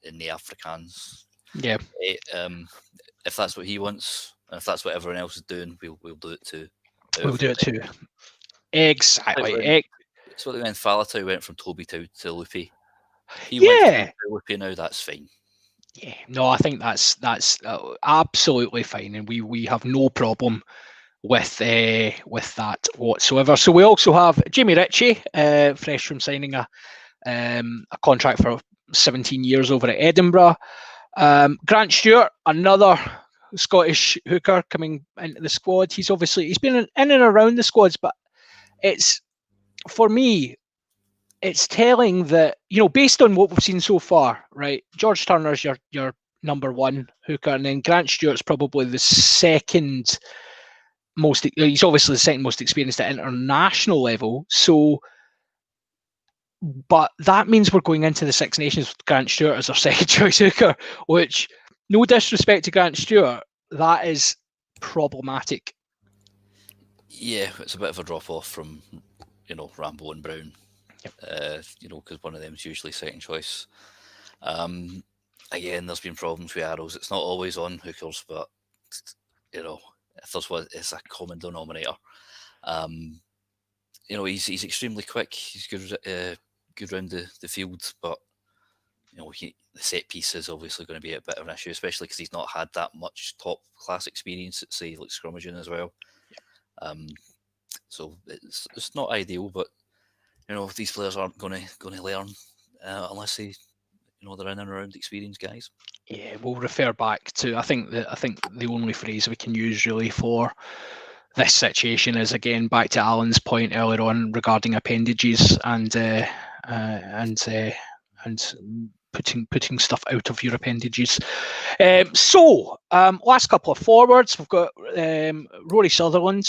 in the Afrikaans. Yeah. If that's what he wants, and if that's what everyone else is doing, we'll do it too. We'll do it too. Exactly. It's what they meant. Falatau went from Toby to Lupi. He went to Lupi now. That's fine. Yeah. No, I think that's absolutely fine, and we have no problem with that whatsoever. So we also have Jamie Ritchie, fresh from signing a contract for 17 years over at Edinburgh. Grant Stewart, another Scottish hooker coming into the squad. He's been in and around the squads, but for me, it's telling that, based on what we've seen so far, right? George Turner's your number one hooker, and then Grant Stewart's probably the second he's obviously the second most experienced at international level. So, but that means we're going into the Six Nations with Grant Stewart as our second choice hooker, which, no disrespect to Grant Stewart, that is problematic. Yeah, it's a bit of a drop off from, Rambo and Brown. Yep. Because one of them is usually second choice. Again, there's been problems with arrows. It's not always on hookers, but if there's one, it's a common denominator. He's extremely quick. He's good round the field, but the set piece is obviously going to be a bit of an issue, especially because he's not had that much top class experience at, say, like scrummaging as well. So it's not ideal, but these players aren't going to learn unless they're in and around experienced guys. Yeah, we'll refer back to. I think the only phrase we can use really for this situation is, again, back to Alan's point earlier on regarding appendages and putting stuff out of your appendages. So last couple of forwards, we've got Rory Sutherland,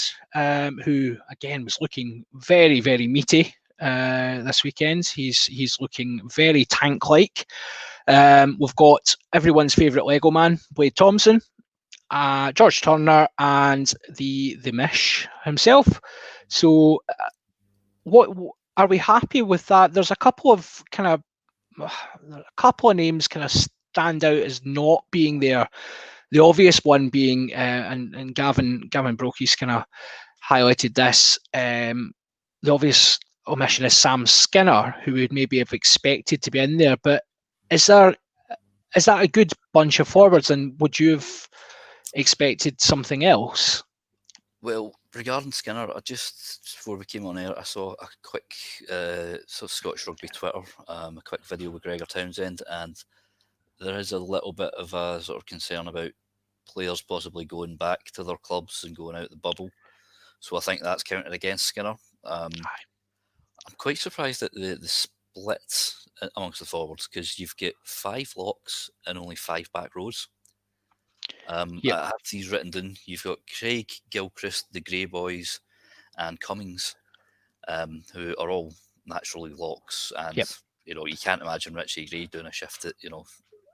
who again was looking very, very meaty this weekend. He's looking very tank-like. We've got everyone's favourite Lego man, Blade Thompson, George Turner, and the Mish himself. So, what are we happy with that? There's a couple of names kind of stand out as not being there. The obvious one being, and Gavin Brokey's kind of highlighted this. The obvious omission is Sam Skinner, who would maybe have expected to be in there. But is that a good bunch of forwards, and would you have expected something else? Well, regarding Skinner, just before we came on air, I saw a quick Scottish Rugby Twitter, a quick video with Gregor Townsend, and there is a little bit of a sort of concern about players possibly going back to their clubs and going out the bubble. So I think that's counted against Skinner. I'm quite surprised at the split amongst the forwards, because you've got 5 locks and only 5 back rows. I have these written down. You've got Craig, Gilchrist, the Grey Boys, and Cummings, who are all naturally locks. And you can't imagine Richie Gray doing a shift at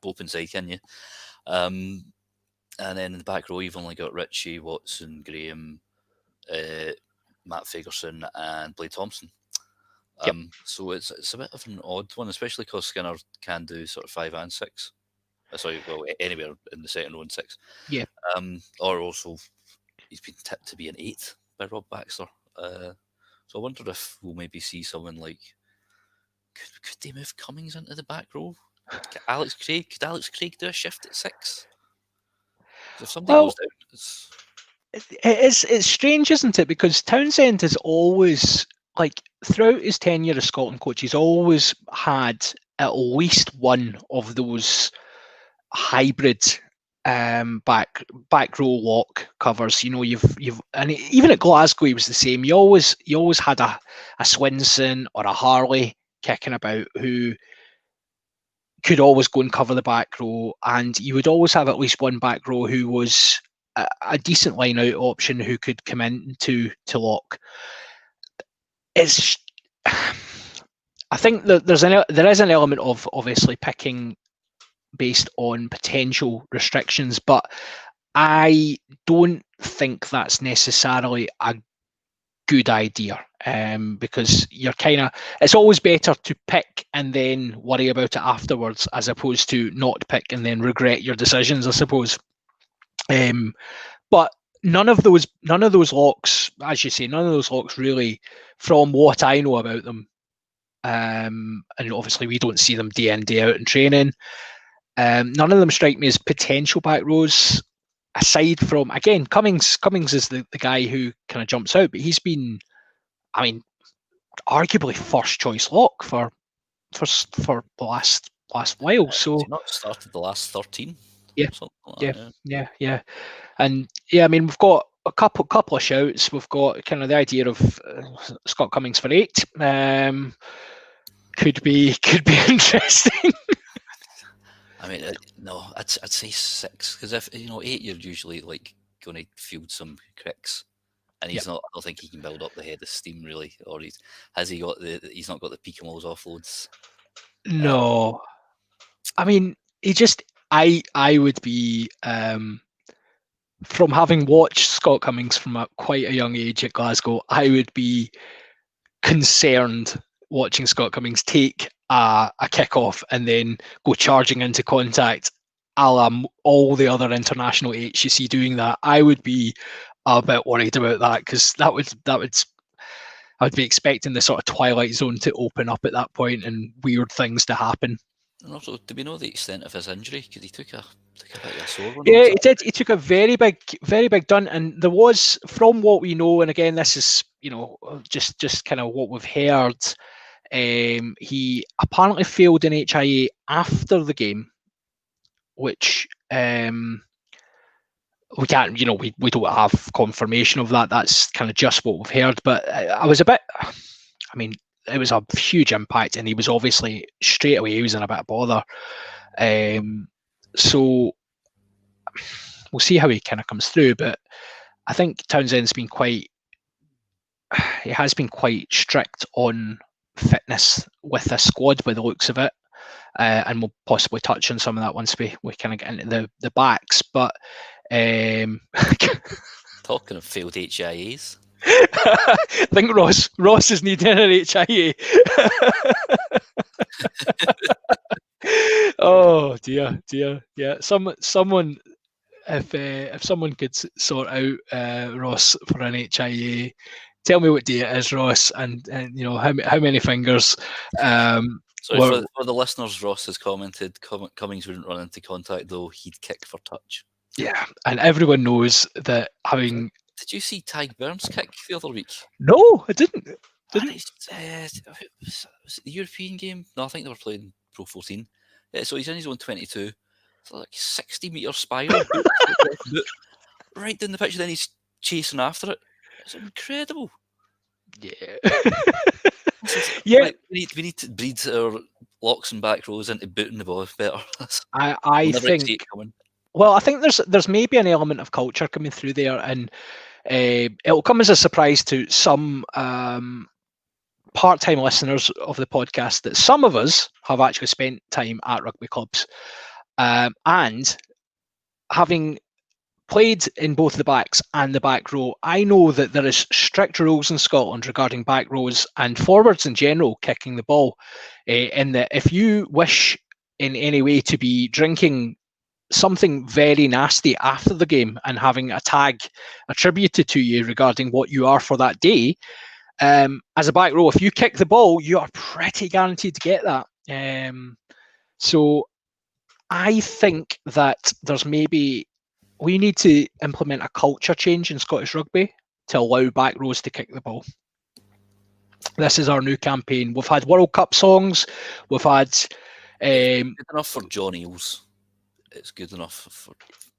open side, can you? And then in the back row, you've only got Richie, Watson, Graham, Matt Fagerson, and Blade Thompson. So it's a bit of an odd one, especially because Skinner can do sort of 5 and 6. Anywhere in the second row and 6. Yeah. Or also, he's been tipped to be an 8 by Rob Baxter. So I wonder if we'll maybe see someone like, could they move Cummings into the back row? Could Alex Craig do a shift at 6? If somebody goes down, it's strange, isn't it? Because Townsend has always, throughout his tenure as Scotland coach, he's always had at least one of those hybrid back row lock covers. You've and even at Glasgow he was the same. You always had a Swinson or a Harley kicking about who could always go and cover the back row, and you would always have at least one back row who was a decent line out option who could come in to lock. I think that there is an element of obviously picking based on potential restrictions, but I don't think that's necessarily a good idea, because it's always better to pick and then worry about it afterwards, as opposed to not pick and then regret your decisions, I suppose. But none of those locks, as you say, really, from what I know about them, and obviously we don't see them day in, day out in training, none of them strike me as potential back rows, aside from, again, Cummings is the guy who kind of jumps out, but he's been, arguably first choice lock for the last while. So he's not started the last 13. Yeah. And we've got a couple of shouts. We've got kind of the idea of Scott Cummings for 8. Could be interesting. No, I'd say 6, because if 8, you're usually going to field some cricks. and he's not. I don't think he can build up the head of steam really, or he's not got the peak and walls offloads. No, I mean, he just. I would be from having watched Scott Cummings from quite a young age at Glasgow. I would be concerned watching Scott Cummings take a kick-off and then go charging into contact, a la all the other international eights you see doing that. I would be a bit worried about that, because I would be expecting the sort of twilight zone to open up at that point and weird things to happen. And also, do we know the extent of his injury? Because he took a bit of a sore one. Yeah, he did. He took a very big dun, and there was, from what we know, and again, this is just kind of what we've heard. He apparently failed in HIA after the game, which we can't, we don't have confirmation of that. That's kind of just what we've heard. But I was a bit. I mean, it was a huge impact, and he was obviously straight away. He was in a bit of bother. So we'll see how he kind of comes through. But I think Townsend's been quite strict on fitness with this squad by the looks of it. And we'll possibly touch on some of that once we kind of get into the backs. But talking of failed HIAs. I think Ross is needing an HIA. Oh dear. Yeah, someone, if someone could sort out Ross for an HIA, tell me what day it is, Ross, and how many fingers. Sorry, for the listeners, Ross has commented Cummings wouldn't run into contact, though he'd kick for touch. Yeah, and everyone knows that having. Did you see Tyg Burns kick the other week? No, I didn't. Was it the European game? No, I think they were playing Pro 14. Yeah, so he's in his own 22. It's like 60-metre spiral, right down the pitch, and then he's chasing after it. It's incredible. Yeah. Yeah. Like, we need to breed our locks and back rows into booting the ball better. I think. Well, I think there's maybe an element of culture coming through there, and it'll come as a surprise to some part-time listeners of the podcast that some of us have actually spent time at rugby clubs, and having played in both the backs and the back row, I know that there is strict rules in Scotland regarding back rows and forwards in general kicking the ball, in that if you wish in any way to be drinking something very nasty after the game and having a tag attributed to you regarding what you are for that day, as a back row, if you kick the ball, you are pretty guaranteed to get that. So I think that we need to implement a culture change in Scottish rugby to allow back rows to kick the ball. This is our new campaign. We've had World Cup songs. We've had good enough for John Eales. It's good enough for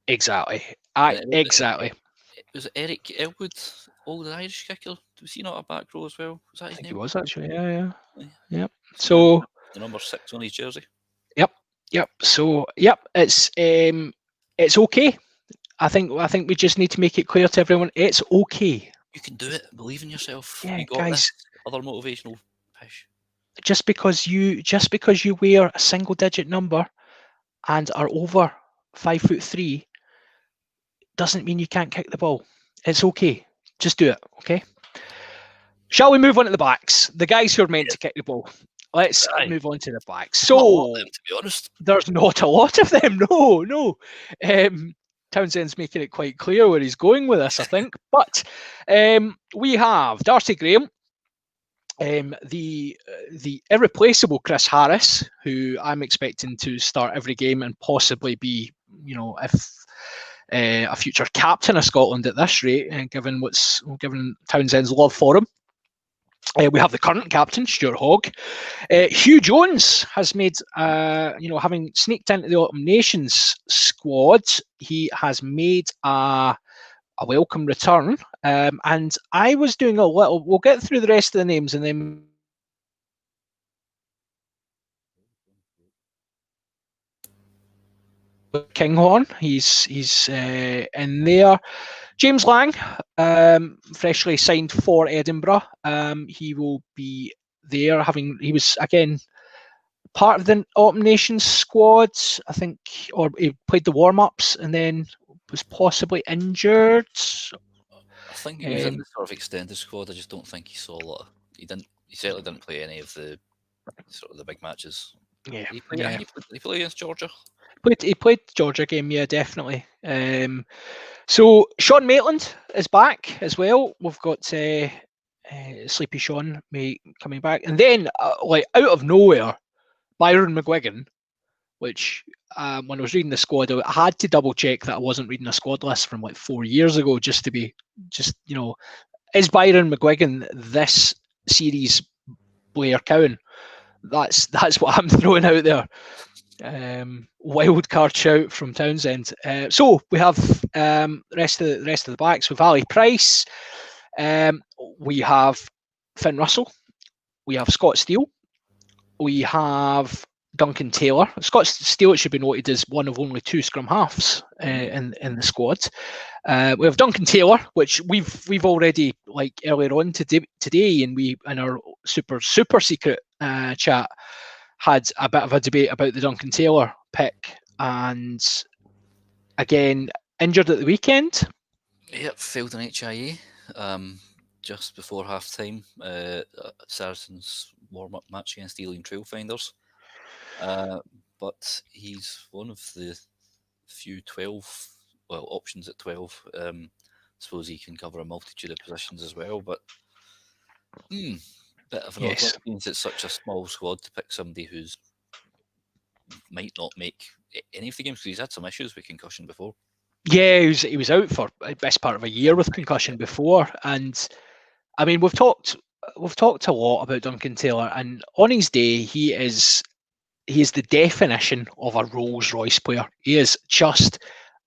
exactly. It was Eric Elwood, old Irish kicker. Was he not a back row as well? Was that his name? He was actually. Yeah. So the number 6 on his jersey. Yep. So it's okay. I think we just need to make it clear to everyone it's okay. You can do it. Believe in yourself. Yeah, you got guys. This. Other motivational pish. Just because you wear a single digit number and are over 5'3" doesn't mean you can't kick the ball. It's okay. Just do it. Okay. Shall we move on to the backs? The guys who are meant to kick the ball. Let's move on to the backs. So, to be honest, there's not a lot of them. No. Townsend's making it quite clear where he's going with this, I think. But we have Darcy Graham, the irreplaceable Chris Harris, who I'm expecting to start every game and possibly be, if a future captain of Scotland at this rate, and given Townsend's love for him. We have the current captain, Stuart Hogg. Hugh Jones has made, having sneaked into the Autumn Nations squad, he has made a welcome return. And I was doing we'll get through the rest of the names and then. Kinghorn, he's in there. James Lang, freshly signed for Edinburgh. He will be there. He was again part of the Autumn Nations squad, I think, or he played the warm-ups and then was possibly injured. I think he was in the sort of extended squad. I just don't think he saw a lot. He certainly didn't play any of the sort of the big matches. Yeah, He played against Georgia. He played Georgia game, yeah, definitely. So Sean Maitland is back as well. We've got Sleepy Sean coming back, and then like out of nowhere, Byron McGuigan, which when I was reading the squad, I had to double check that I wasn't reading a squad list from like 4 years ago, just is Byron McGuigan this series Blair Cowan? That's what I'm throwing out there. Wild card shout from Townsend. So we have the rest of the backs with Ali Price. We have Finn Russell. We have Scott Steele. We have Duncan Taylor. Scott Steele, it should be noted, is one of only 2 scrum halves in the squad. We have Duncan Taylor, which we've already, like earlier on today, and we in our super secret chat had a bit of a debate about the Duncan Taylor pick, and again injured at the weekend. Yep, failed an HIA just before half time. Saracens warm-up match against Ealing Trailfinders. But he's one of the few 12 options at 12. Suppose he can cover a multitude of positions as well, but bit of an odd one, since it's such a small squad to pick somebody who's might not make any of the games, because he's had some issues with concussion before. Yeah, he was out for the best part of a year with concussion before, and I mean we've talked a lot about Duncan Taylor, and on his day he is the definition of a Rolls Royce player. He is just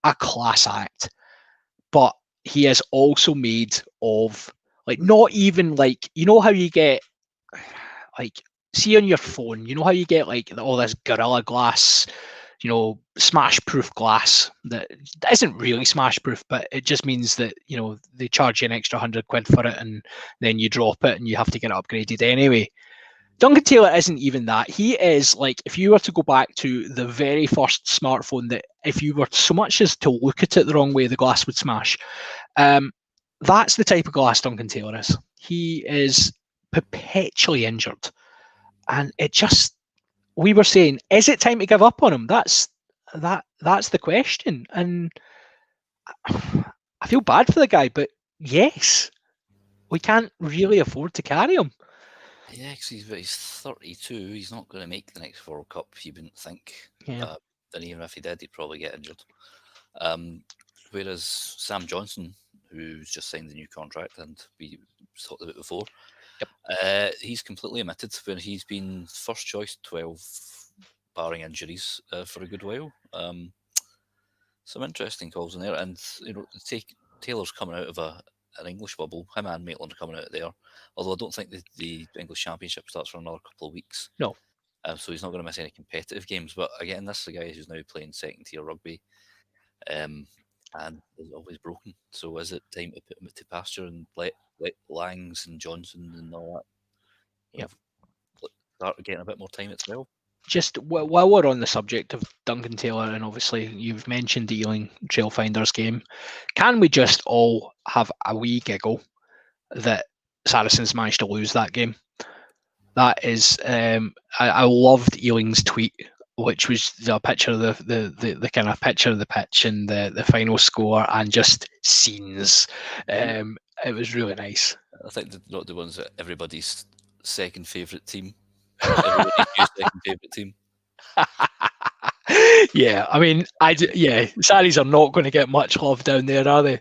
a class act, but he is also made of, like, not even like, you know how you get, like, see on your phone, you know how you get like all this Gorilla Glass, smash proof glass that isn't really smash proof, but it just means that, they charge you an extra £100 for it, and then you drop it and you have to get it upgraded anyway. Duncan Taylor isn't even that. He is like, if you were to go back to the very first smartphone, that if you were so much as to look at it the wrong way, the glass would smash. That's the type of glass Duncan Taylor is. He is perpetually injured. And we were saying, is it time to give up on him? That's the question. And I feel bad for the guy, but yes, we can't really afford to carry him. Yeah, because he's 32. He's not going to make the next World Cup, you wouldn't think. Yeah. And even if he did, he'd probably get injured. Whereas Sam Johnson, who's just signed a new contract, and we talked about it before, he's completely omitted when he's been first choice 12, barring injuries, for a good while. Some interesting calls in there, and Taylor's coming out of an English bubble. Him and Maitland are coming out there. Although I don't think the English Championship starts for another couple of weeks. No. So he's not going to miss any competitive games. But again, this is a guy who's now playing second tier rugby, and is always broken. So is it time to put him to pasture and let Langs and Johnson and all that start getting a bit more time at 12? Just while we're on the subject of Duncan Taylor, and obviously you've mentioned the Ealing Trailfinders game, can we just all have a wee giggle that Saracens managed to lose that game? That is, I loved Ealing's tweet, which was a picture of the kind of picture of the pitch and the final score and just scenes. It was really nice. I think they're not the ones that everybody's second favourite team. Everybody's second favourite team. Yeah, I mean, Saris are not going to get much love down there, are they?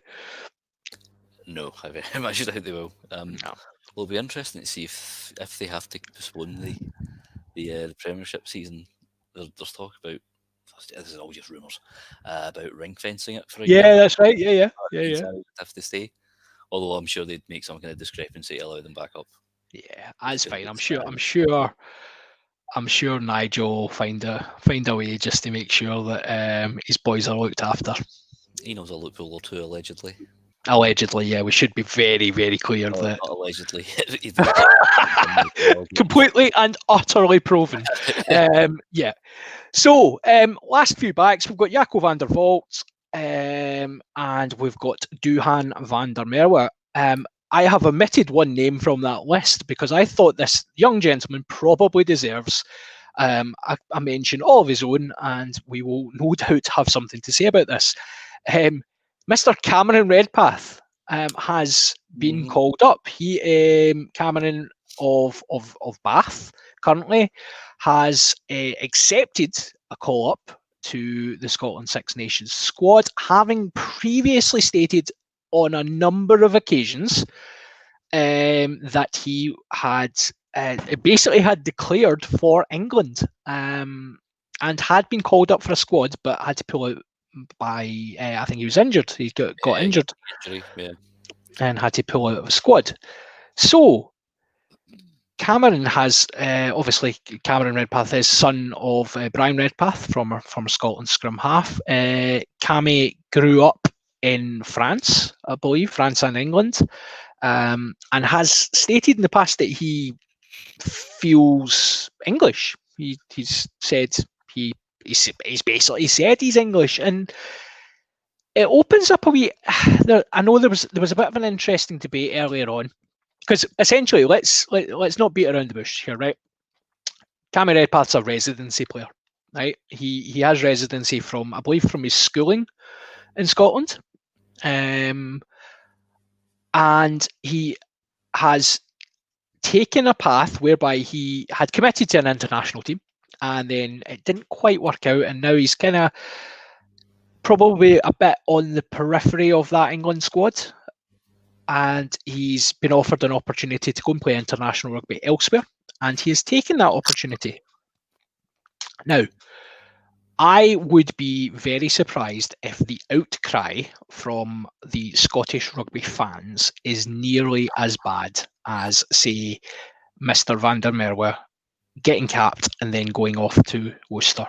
No, I very much doubt they will. It'll be interesting to see if they have to postpone the Premiership season. There's talk about, this is all just rumours, about ring fencing it for a year. Yeah, that's right. Yeah. Have to stay. Although I'm sure they'd make some kind of discrepancy to allow them back up. Yeah, that's fine. I'm sure Nigel will find a way just to make sure that his boys are looked after. He knows a loophole or two, allegedly. Allegedly, yeah. We should be very, very clear that Not allegedly. completely and utterly proven. Yeah. So, last few backs, we've got Jaco van der Vault, and we've got Duhan van der Merwe. I have omitted one name from that list because I thought this young gentleman probably deserves a mention of his own, and we will no doubt have something to say about this. Mr. Cameron Redpath has been called up. He Cameron of Bath currently has accepted a call up to the Scotland Six Nations squad, having previously stated on a number of occasions that he had basically had declared for England and had been called up for a squad, but had to pull out by I think he was injured. He got injured and had to pull out of a squad. So Cameron has obviously Cameron Redpath is son of Brian Redpath from Scotland scrum half. Cammy grew up in France, I believe, France and England, and has stated in the past that he feels English. He's said he's basically said he's English, and it opens up a wee. I know there was a bit of an interesting debate earlier on, because essentially let's not beat around the bush here, right? Cammy Redpath's a residency player, right? He has residency from, I believe, from his schooling in Scotland, and he has taken a path whereby he had committed to an international team, and then it didn't quite work out, and now he's kind of probably a bit on the periphery of that England squad, and he's been offered an opportunity to go and play international rugby elsewhere, and he has taken that opportunity. Now, I would be very surprised if the outcry from the Scottish rugby fans is nearly as bad as, say, Mr. van der Merwe getting capped and then going off to Worcester.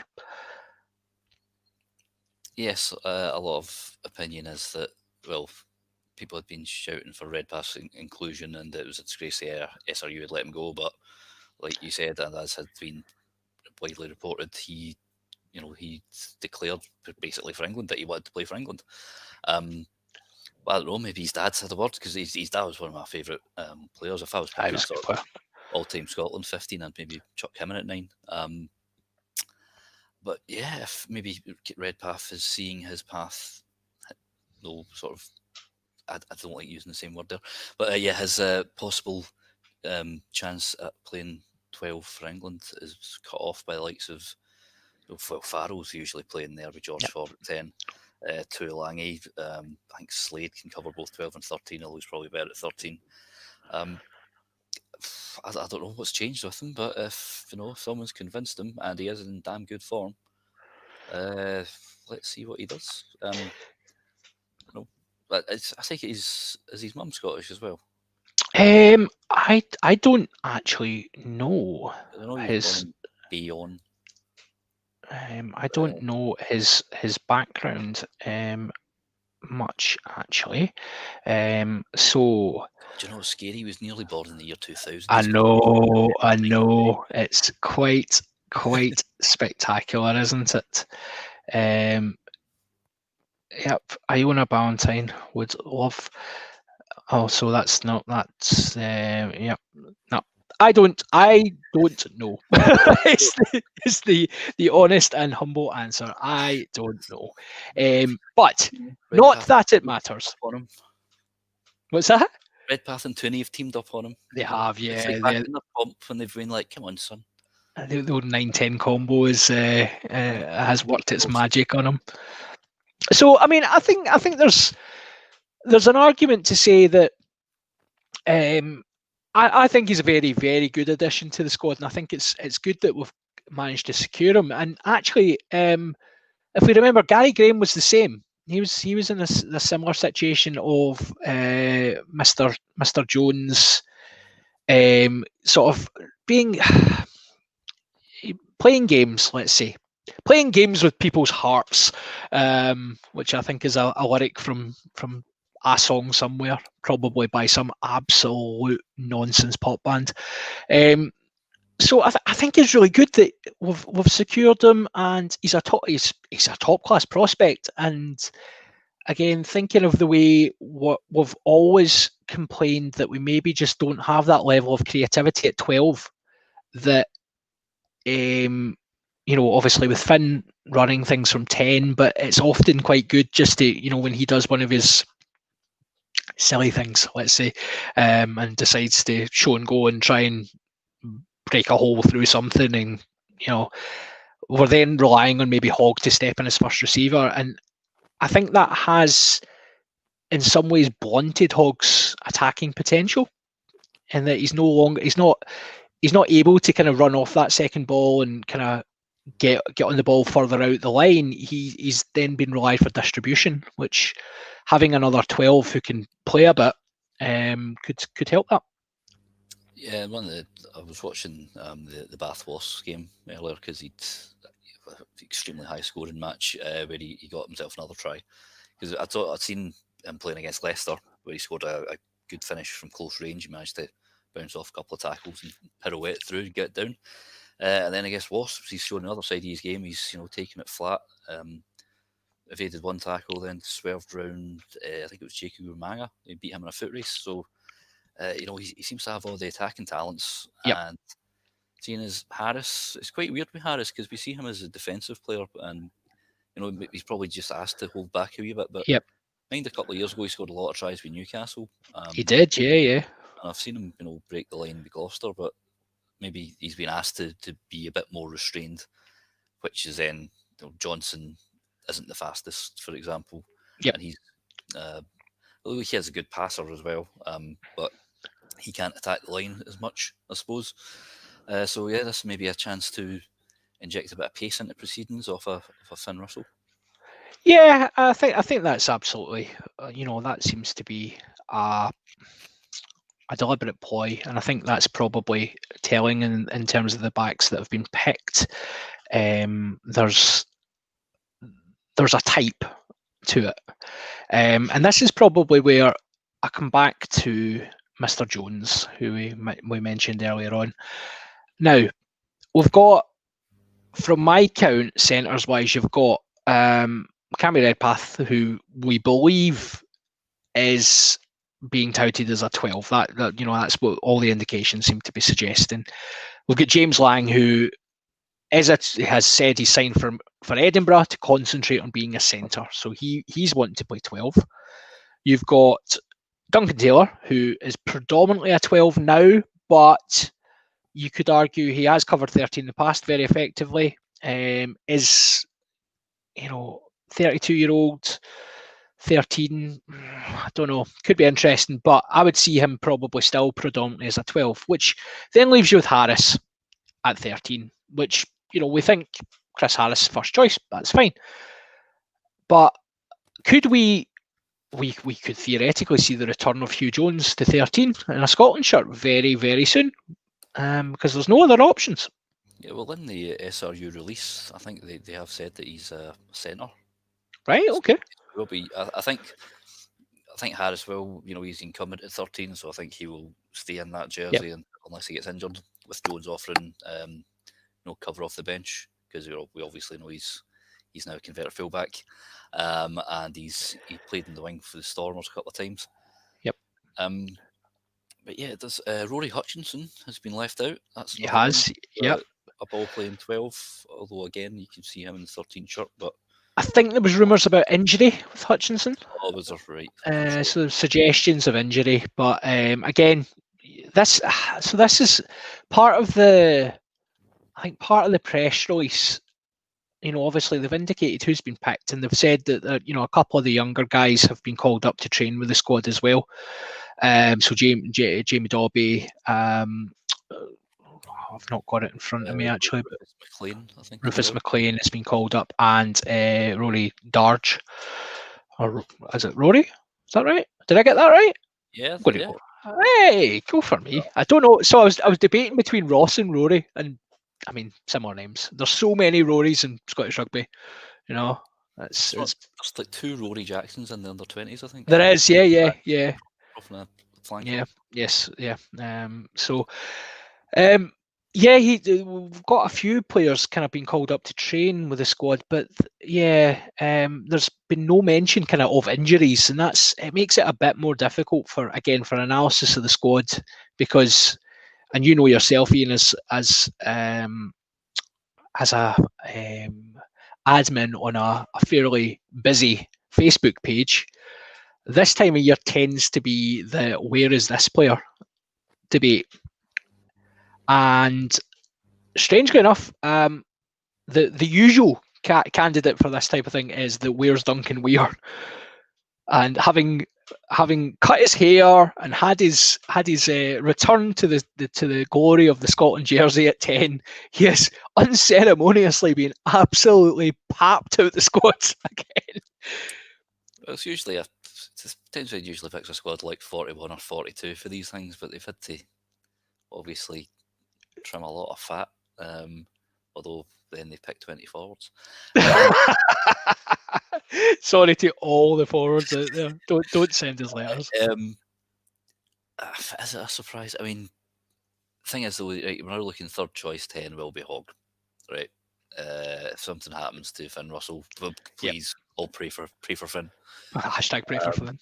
Yes, a lot of opinion is that, well, people had been shouting for Redpath's inclusion, and it was a disgrace the SRU had let him go, but like you said, and as had been widely reported, he declared basically for England that he wanted to play for England. Well, I don't know, maybe his dad's had a word, because his dad was one of my favourite players. If I was picking sort of all-time Scotland 15, I'd maybe chuck him in at 9. But yeah, if maybe Redpath is seeing his path, no sort of, I don't like using the same word there, but yeah, his possible chance at playing 12 for England is cut off by the likes of, well, Farrell's usually playing there with George Ford at 10. Tuolangi, I think Slade can cover both 12 and 13, although he's probably better at 13. I don't know what's changed with him, but if someone's convinced him and he is in damn good form, let's see what he does. But I think is his mum Scottish as well? I don't actually know. I know his Beyond. I don't know his background much actually. So do you know what's scary? He was nearly born in the year 2000. I know. It's quite spectacular, isn't it? Yep, Iona Ballantyne would love. Oh, so that's not. That's yep. No, I don't know. it's the honest and humble answer. I don't know. But not that it matters. What's that? Redpath and Tooney have teamed up on him. They have, yeah. It's like back in the pump when they've been like, "Come on, son." The old 9-10 combo has worked its magic on him. So, I mean, I think there's an argument to say that I think he's a very, very good addition to the squad, and I think it's good that we've managed to secure him. And actually, if we remember, Gary Graham was the same. He was in a similar situation of Mr. Jones sort of playing games, let's say. Playing games with people's hearts, which I think is a lyric from a song somewhere, probably by some absolute nonsense pop band. So I think it's really good that we've secured him, and he's a top class prospect. And again, thinking of the way we've always complained that we maybe just don't have that level of creativity at 12. That obviously with Finn running things from 10, but it's often quite good just to when he does one of his silly things, let's say, and decides to show and go and try and break a hole through something, and we're then relying on maybe Hogg to step in as first receiver, and I think that has in some ways blunted Hogg's attacking potential, and that he's not able to kind of run off that second ball and kind of get on the ball further out the line. He's then been relied for distribution, which having another 12 who can play a bit could help that. Yeah, I was watching the Bath Wasps game earlier because he'd an extremely high scoring match where he got himself another try. Because I'd seen him playing against Leicester where he scored a good finish from close range. He managed to bounce off a couple of tackles and pirouette through and get down. And then I guess Wasps, he's showing the other side of his game. He's taking it flat. Evaded one tackle, then swerved round. I think it was Jacob Umaga. He beat him in a foot race. So he seems to have all the attacking talents. Yep. And seeing as Harris, it's quite weird with Harris because we see him as a defensive player, and he's probably just asked to hold back a wee bit. But yep. I think a couple of years ago he scored a lot of tries with Newcastle. He did, yeah. And I've seen him, break the line with Gloucester, but maybe he's been asked to be a bit more restrained, which is then Johnson isn't the fastest, for example. Yep. And he's although he has a good passer as well, but he can't attack the line as much, I suppose. So yeah, this may be a chance to inject a bit of pace into proceedings off a Finn Russell. Yeah, I think that's absolutely, that seems to be a deliberate ploy, and I think that's probably telling in terms of the backs that have been picked. There's a type to it, and this is probably where I come back to Mr. Jones, who we mentioned earlier on. Now, we've got, from my count, centres wise, you've got Cammy Redpath, who we believe is being touted as a 12. That's what all the indications seem to be suggesting. We've got James Lang, who has said he's signed for Edinburgh to concentrate on being a centre, so he's wanting to play 12. You've got Duncan Taylor, who is predominantly a 12 now, but you could argue he has covered 13 in the past very effectively. Is 32-year-old, 13, I don't know, could be interesting, but I would see him probably still predominantly as a 12, which then leaves you with Harris at 13, which, we think Chris Harris first choice, that's fine. But could we could theoretically see the return of Hugh Jones to 13 in a Scotland shirt very, very soon, because there's no other options. Yeah, well, in the SRU release, I think they have said that he's a centre. Right, okay. Will be. I think Harris will. He's incumbent at 13, so I think he will stay in that jersey, unless he gets injured. With Jones offering, cover off the bench, because we obviously know he's now a converted fullback, and he played in the wing for the Stormers a couple of times. Yep. But yeah, there's Rory Hutchinson has been left out. He has. Yep. A ball playing 12, although again you can see him in the 13 shirt, but. I think there was rumours about injury with Hutchinson. Oh, was there? Right. So suggestions of injury, but again, this is part of the press release. Obviously they've indicated who's been picked, and they've said that a couple of the younger guys have been called up to train with the squad as well. So Jamie Dobby. I've not got it in front of me actually, but Rufus McLean has been called up, and Rory Darge, or is it Rory? Is that right? Did I get that right? Yeah. Go. Hey, go for me. I don't know. So I was debating between Ross and Rory, and I mean similar names. There's so many Rorys in Scottish rugby, That's There's like 2 Rory Jacksons in the under-20s, I think. there is, yeah. From a flank. Yeah, yes, yeah. We've got a few players kind of been called up to train with the squad, but there's been no mention kind of injuries, and it makes it a bit more difficult for analysis of the squad because, and you know yourself, Ian, as a admin on a fairly busy Facebook page. This time of year tends to be the where is this player debate. And strangely enough, the usual candidate for this type of thing is the where's Duncan Weir. And having cut his hair and had his return to the glory of the Scotland jersey at 10, he has unceremoniously been absolutely papped out the squad again. It's usually potentially usually picks a squad like 41 or 42 for these things, but they've had to obviously trim a lot of fat. Although then they picked 20 forwards. Sorry to all the forwards out there. Don't send us letters. Is it a surprise? I mean, the thing is, though, right, we're now looking third choice 10 will be Hogg, right? If something happens to Finn Russell, please all pray for Finn. Hashtag pray for Finn.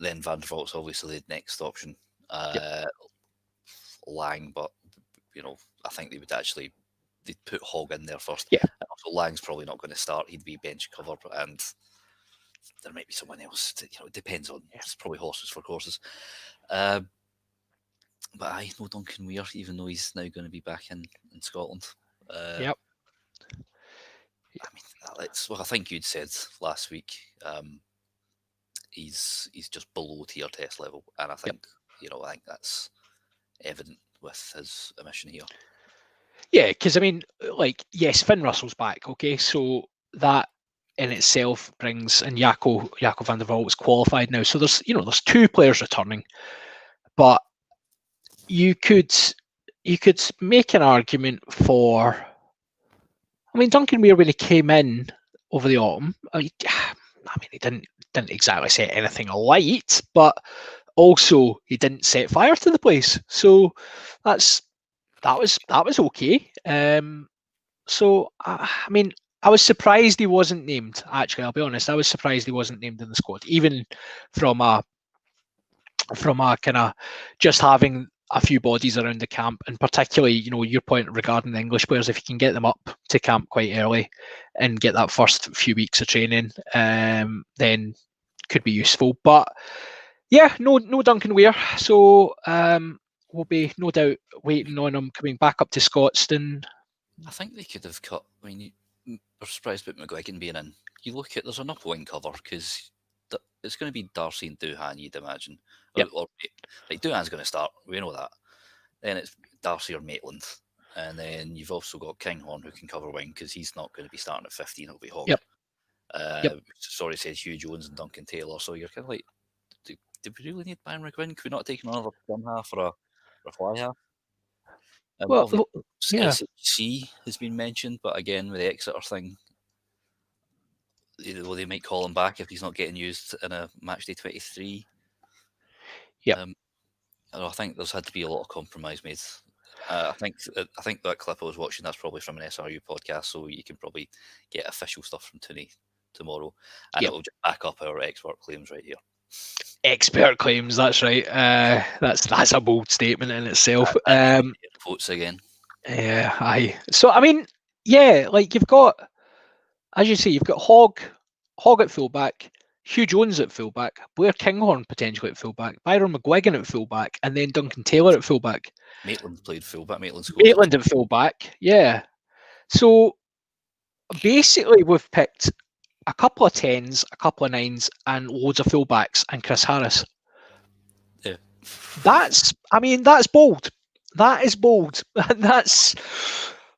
Then Van der Vault's obviously the next option. Lang, but I think they'd put Hogg in there first. Yeah. And also Lang's probably not going to start. He'd be bench cover, and there might be someone else. It depends on. It's probably horses for courses. But I know Duncan Weir, even though he's now going to be back in Scotland. Yep. I mean, I think you'd said last week. He's just below tier test level, and I think I think that's evident with his omission here. Yeah, because I mean, yes, Finn Russell's back. Okay, so that in itself brings, and Jaco van der Vault is qualified now. So there's 2 players returning, but you could make an argument for. I mean, Duncan Weir, when he came in over the autumn, he didn't exactly set anything alight, but also he didn't set fire to the place. So that was okay. So I mean, I was surprised he wasn't named. Actually, I'll be honest, I was surprised he wasn't named in the squad, even from a kind of just having a few bodies around the camp, and particularly, your point regarding the English players, if you can get them up to camp quite early and get that first few weeks of training, then could be useful. But yeah, no Duncan Weir, so we'll be no doubt waiting on him coming back up to Scotstoun. I think they could have cut. I mean, we're surprised about McGuigan being in. You look at, there's enough wing cover because it's going to be Darcy and Doohan, you'd imagine. Yep. Or Doohan's going to start, we know that. Then it's Darcy or Maitland. And then you've also got Kinghorn who can cover wing because he's not going to be starting at 15, it'll be Hogg. Yep. Sorry, says Hugh Jones and Duncan Taylor. So you're kind of like, do we really need Byron McGuinn? Could we not take another scrum half or a fly half? SC has been mentioned, but again, with the Exeter thing, they might call him back if he's not getting used in a matchday 23. Yeah. I think there's had to be a lot of compromise made. I think that clip I was watching, that's probably from an SRU podcast, so you can probably get official stuff from Tooney tomorrow, and it'll just back up our expert claims right here. Expert claims, that's right. That's a bold statement in itself. Votes again. Yeah, aye. So I mean, yeah, you've got, as you say, you've got Hogg at fullback, Hugh Jones at fullback, Blair Kinghorn potentially at fullback, Byron McGuigan at fullback, and then Duncan Taylor at fullback. Maitland played fullback. Maitland at fullback, yeah. So basically, we've picked a couple of 10s, a couple of 9s, and loads of fullbacks, and Chris Harris. Yeah. That's bold. That is bold. That's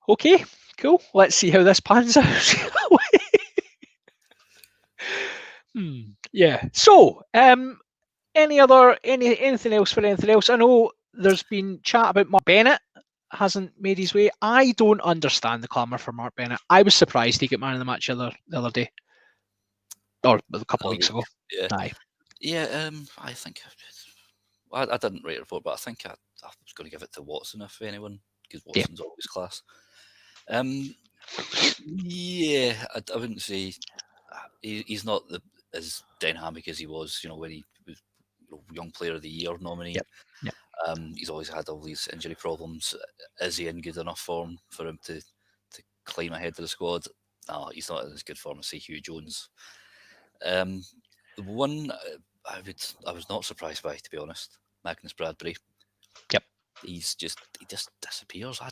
okay. Cool. Let's see how this pans out. Yeah. So, anything else for anything else? I know there's been chat about Mark Bennett hasn't made his way. I don't understand the clamour for Mark Bennett. I was surprised he got man of the match the other day, or a couple of weeks ago. Yeah. Aye. Yeah, I think I didn't rate it before, but I think I was going to give it to Watson if anyone, because Watson's always class. Yeah, I wouldn't say he's not as dynamic as he was, when he was Young Player of the Year nominee. Yep. He's always had all these injury problems. Is he in good enough form for him to climb ahead of the squad? No, he's not in as good form as say Hugh Jones. The one I was not surprised by, to be honest, Magnus Bradbury. Yep. He just disappears. I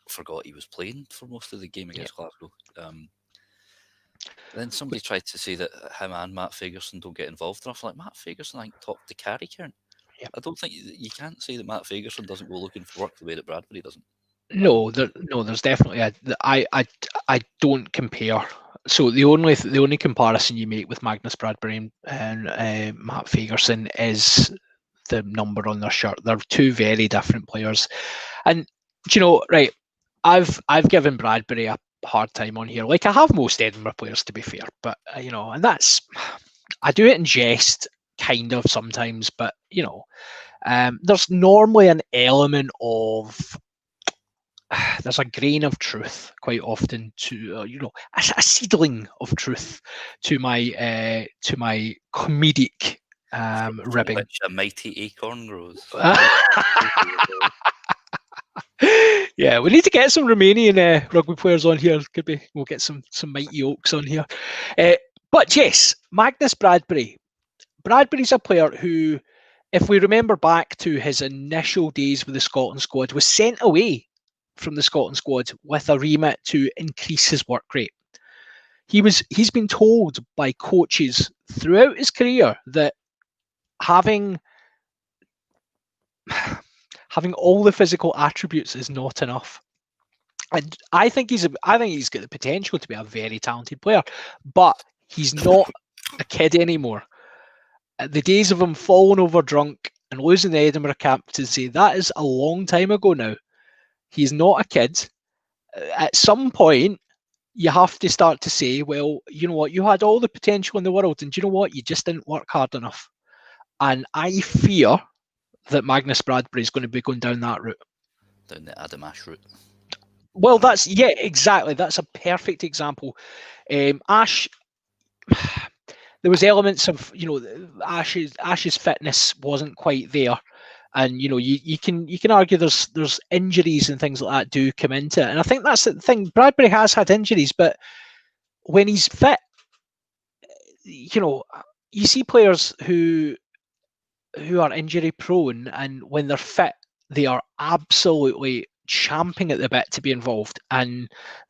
forgot he was playing for most of the game against Glasgow. Then somebody tried to say that him and Matt Fagerson don't get involved enough. Like, Matt Fagerson, I think, topped the carry count. Yep. I don't think you can't say that Matt Fagerson doesn't go looking for work the way that Bradbury doesn't. No, there's definitely I don't compare. So the only comparison you make with Magnus Bradbury and Matt Fagerson is the number on their shirt. They're two very different players, and right? I've given Bradbury a hard time on here, like I have most Edinburgh players, to be fair. But and that's, I do it in jest, kind of sometimes. But there's normally an element of there's a grain of truth quite often to a seedling of truth to my comedic ribbing. Which a mighty acorn grows. Yeah, we need to get some Romanian rugby players on here. Could be we'll get some mighty oaks on here. But yes, Magnus Bradbury. Bradbury's a player who, if we remember back to his initial days with the Scotland squad, was sent away from the Scotland squad with a remit to increase his work rate. He's been told by coaches throughout his career that having all the physical attributes is not enough. And I think he's got the potential to be a very talented player, but he's not a kid anymore. The days of him falling over drunk and losing the Edinburgh captaincy, that is a long time ago now. He's not a kid. At some point, you have to start to say, well, you know what, you had all the potential in the world, and you know what, you just didn't work hard enough. And I fear that Magnus Bradbury is going to be going down that route. Down the Adam Ash route. Well, exactly. That's a perfect example. Ash, there was elements of, Ash's fitness wasn't quite there. And you can argue there's injuries and things like that do come into it, and I think that's the thing. Bradbury has had injuries, but when he's fit, you see players who are injury prone, and when they're fit, they are absolutely champing at the bit to be involved. And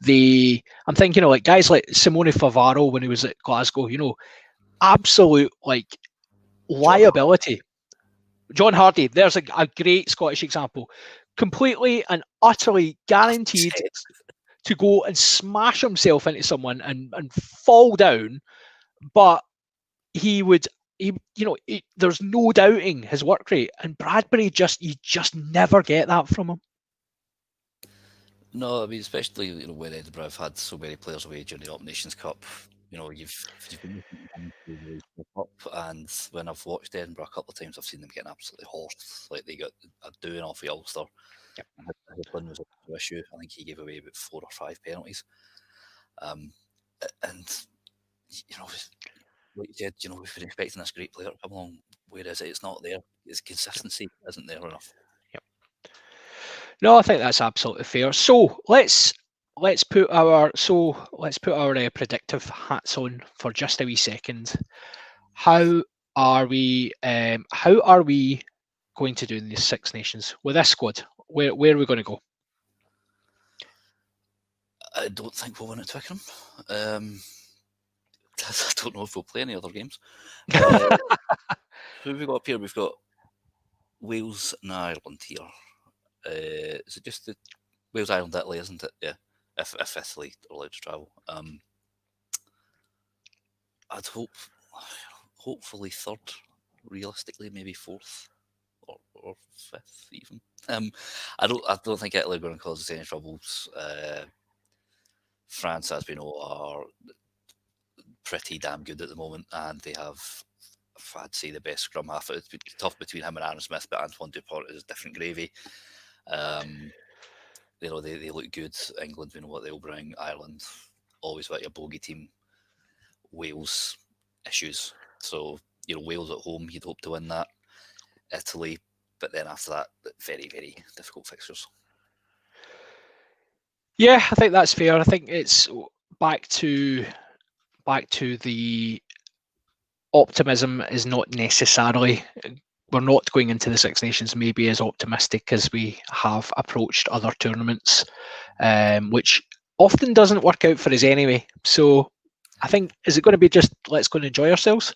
I'm thinking like guys like Simone Favaro when he was at Glasgow, absolute like liability. John Hardy, there's a great Scottish example. Completely and utterly guaranteed to go and smash himself into someone and fall down, but there's no doubting his work rate. And Bradbury you just never get that from him. No, I mean, especially when Edinburgh have had so many players away during the Up Nations Cup. You've been up, and when I've watched Edinburgh a couple of times, I've seen them getting absolutely horsed. Like they got a doing off the Ulster. Yep. His was an issue. I think he gave away about 4 or 5 penalties. And like you said, we've been expecting this great player to come along. Where is it? It's not there. His consistency isn't there enough. Yep. No, I think that's absolutely fair. So let's put our predictive hats on for just a wee second. How are we going to do in the Six Nations with this squad? Where are we going to go? I don't think we'll win at Twickenham. I don't know if we'll play any other games. Who have we got up here? We've got Wales and Ireland here. Is it just the Wales, Ireland, Italy, isn't it? Yeah. If Italy are allowed to travel. I'd hopefully third, realistically maybe fourth, or or fifth even. I don't think Italy are going to cause us any troubles. France, as we know, are pretty damn good at the moment, and they have, I'd say, the best scrum half. It's tough between him and Aaron Smith, but Antoine Dupont is different gravy. They look good. England, we know what they'll bring. Ireland, always like a bogey team. Wales, issues. So, Wales at home, you'd hope to win that. Italy, but then after that, very, very difficult fixtures. Yeah, I think that's fair. I think it's back to the optimism is not necessarily. We're not going into the Six Nations maybe as optimistic as we have approached other tournaments, which often doesn't work out for us anyway. So I think, is it going to be just let's go and enjoy ourselves?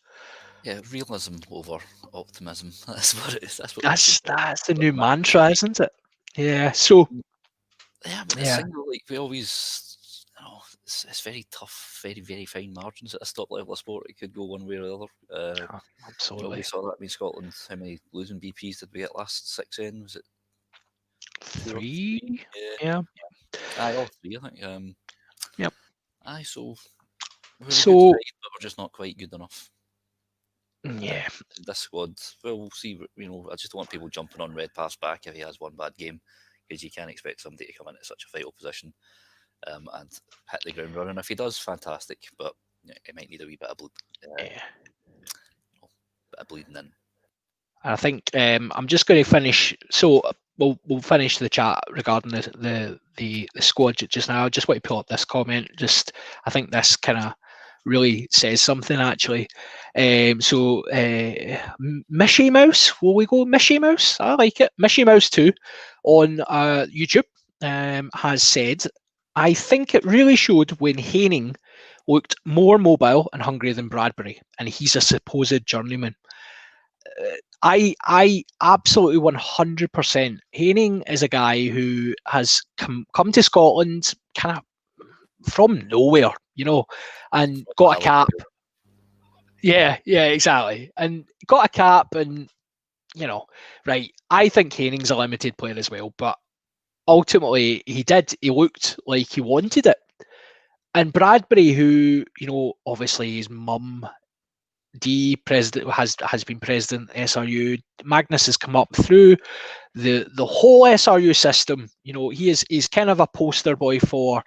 Yeah, realism over optimism. That's what it is. That's the new mantra, isn't it? Yeah. So yeah, but it's single, like we always, it's very tough, very, very fine margins at a top level of sport. It could go one way or the other. Absolutely. We saw that in Scotland. How many losing BPs did we get last 6 in? Was it 3? Yeah. Aye, all 3, I think. Yep. Aye, so we're a good side, but we're just not quite good enough. Yeah. This squad, well, we'll see. I just don't want people jumping on Redpath's back if he has one bad game, because you can't expect somebody to come into such a vital position and hit the ground running. If he does, fantastic, but it might need a wee bit of bit of bleeding in. I think I'm just going to finish. So we'll finish the chat regarding the squad just now. I just want to pull up this comment. I think this kind of really says something actually. So Mishy Mouse, will we go Mishy Mouse? I like it. Mishy Mouse 2 on YouTube has said, I think it really showed when Haining looked more mobile and hungry than Bradbury, and he's a supposed journeyman. I absolutely 100%. Haining is a guy who has come to Scotland kind of from nowhere, and got a cap. Yeah, exactly. And got a cap, and right. I think Haining's a limited player as well, but ultimately he looked like he wanted it. And Bradbury, who, obviously his mum, president, has been president SRU. Magnus has come up through the whole SRU system. He's kind of a poster boy for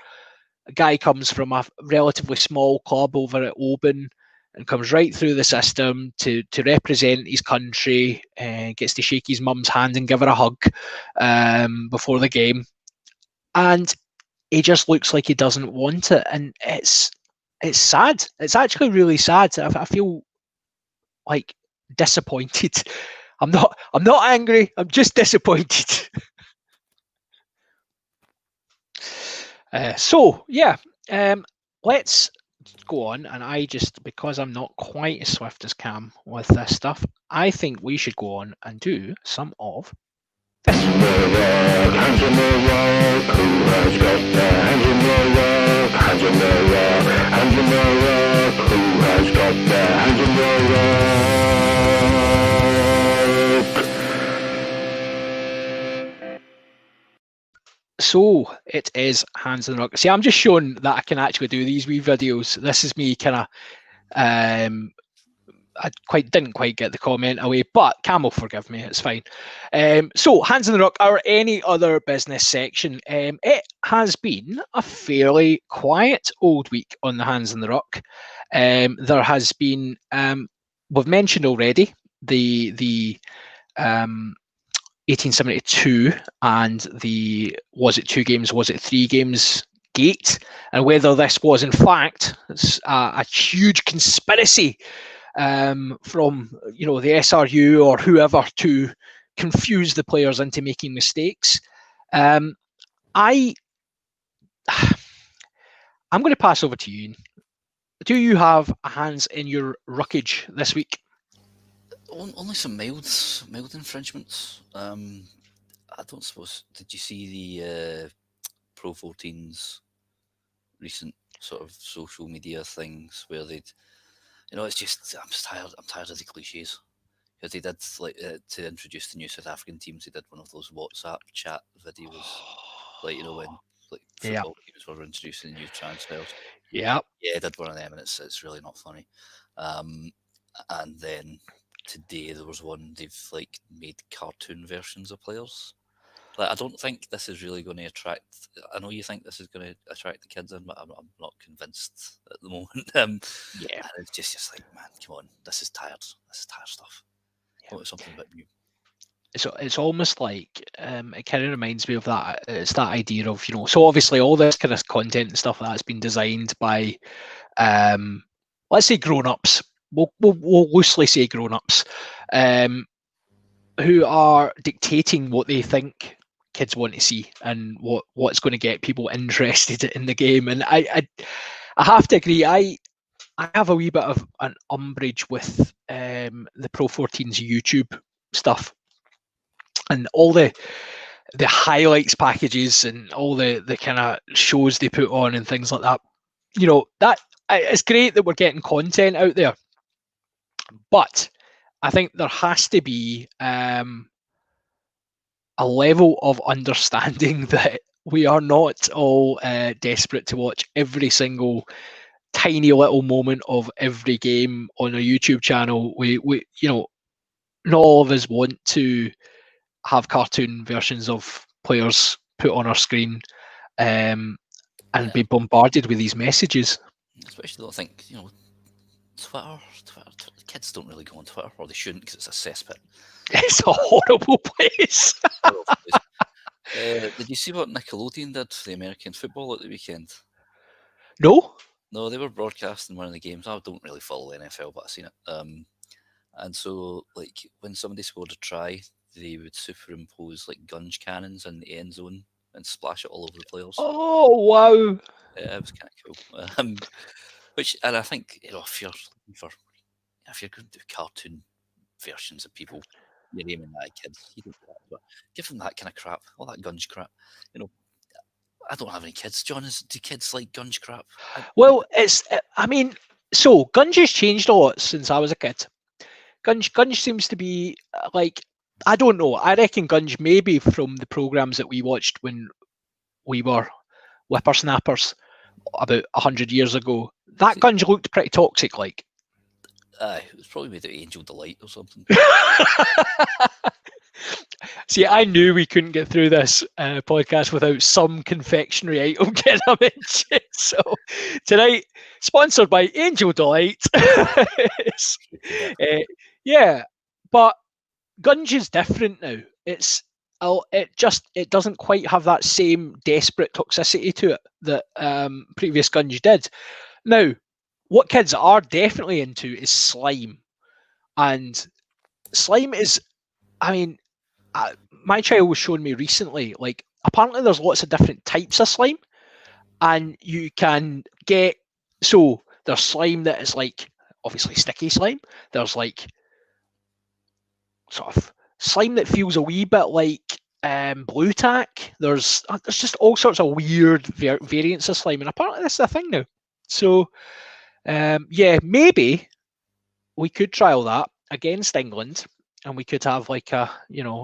a guy comes from a relatively small club over at Oban and comes right through the system to represent his country, and gets to shake his mum's hand and give her a hug before the game. And he just looks like he doesn't want it, and it's sad. It's actually really sad. I feel like disappointed. I'm not angry. I'm just disappointed. Let's go on. And because I'm not quite as swift as Cam with this stuff, I think we should go on and do some of this. So it is Hands in the Ruck. See, I'm just showing that I can actually do these wee videos. This is me kind of, I didn't quite get the comment away, but Cam will forgive me. It's fine. So Hands in the Ruck, our any other business section. It has been a fairly quiet old week on the Hands in the Ruck. There has been, we've mentioned already the 1872 and was it 2 games, was it 3 games gate, and whether this was in fact a huge conspiracy from the SRU or whoever to confuse the players into making mistakes. I'm going to pass over to you, Ian. Do you have a hands in your ruckage this week? Only some mild infringements. I don't suppose. Did you see the Pro 14's recent sort of social media things where they'd, it's just I'm tired of the cliches. Because they did like to introduce the new South African teams. They did one of those WhatsApp chat videos, like when like football teams were introducing new transfers. Yeah, I did one of them, and it's really not funny. And then today there was one they've like made cartoon versions of players. Like I don't think this is really going to attract. I know you think this is going to attract the kids in, but I'm not convinced at the moment. And it's just like, man, come on, this is tired. This is tired stuff. Want something a bit new. So it's almost like it kind of reminds me of that. It's that idea of so obviously all this kind of content and stuff like that has been designed by, let's say grown-ups. We'll loosely say grown-ups, who are dictating what they think kids want to see and what's going to get people interested in the game. And I have to agree. I have a wee bit of an umbrage with the Pro 14's YouTube stuff and all the highlights packages and all the kind of shows they put on and things like that. That it's great that we're getting content out there, but I think there has to be a level of understanding that we are not all desperate to watch every single tiny little moment of every game on a YouTube channel. We not all of us want to have cartoon versions of players put on our screen and be bombarded with these messages. Especially, I think Twitter. Kids don't really go on Twitter, or they shouldn't, because it's a cesspit. It's a horrible place. Did you see what Nickelodeon did for the American football at the weekend? No, they were broadcasting one of the games. I don't really follow the NFL, but I've seen it. And so, like, when somebody scored a try, they would superimpose like gunge cannons in the end zone and splash it all over the players. Oh wow! Yeah, it was kind of cool. And I think if you're going to do cartoon versions of people, you're aiming at kids. You don't do that, but give them that kind of crap, all that gunge crap. I don't have any kids. John, do kids like gunge crap? Well, so gunge has changed a lot since I was a kid. Gunge seems to be like, I don't know. I reckon gunge maybe from the programs that we watched when we were whippersnappers about 100 years ago. That gunge looked pretty toxic, like. It was probably made of Angel Delight or something. See, I knew we couldn't get through this podcast without some confectionery item getting a mention. So tonight, sponsored by Angel Delight. But gunge is different now. It doesn't quite have that same desperate toxicity to it that previous gunge did. Now, what kids are definitely into is slime, and slime is, my child was showing me recently, like, apparently there's lots of different types of slime, and you can get, so there's slime that is like, obviously sticky slime. There's like sort of slime that feels a wee bit like blue tack. There's just all sorts of weird variants of slime, and apparently this is a thing now. So maybe we could trial that against England, and we could have like a,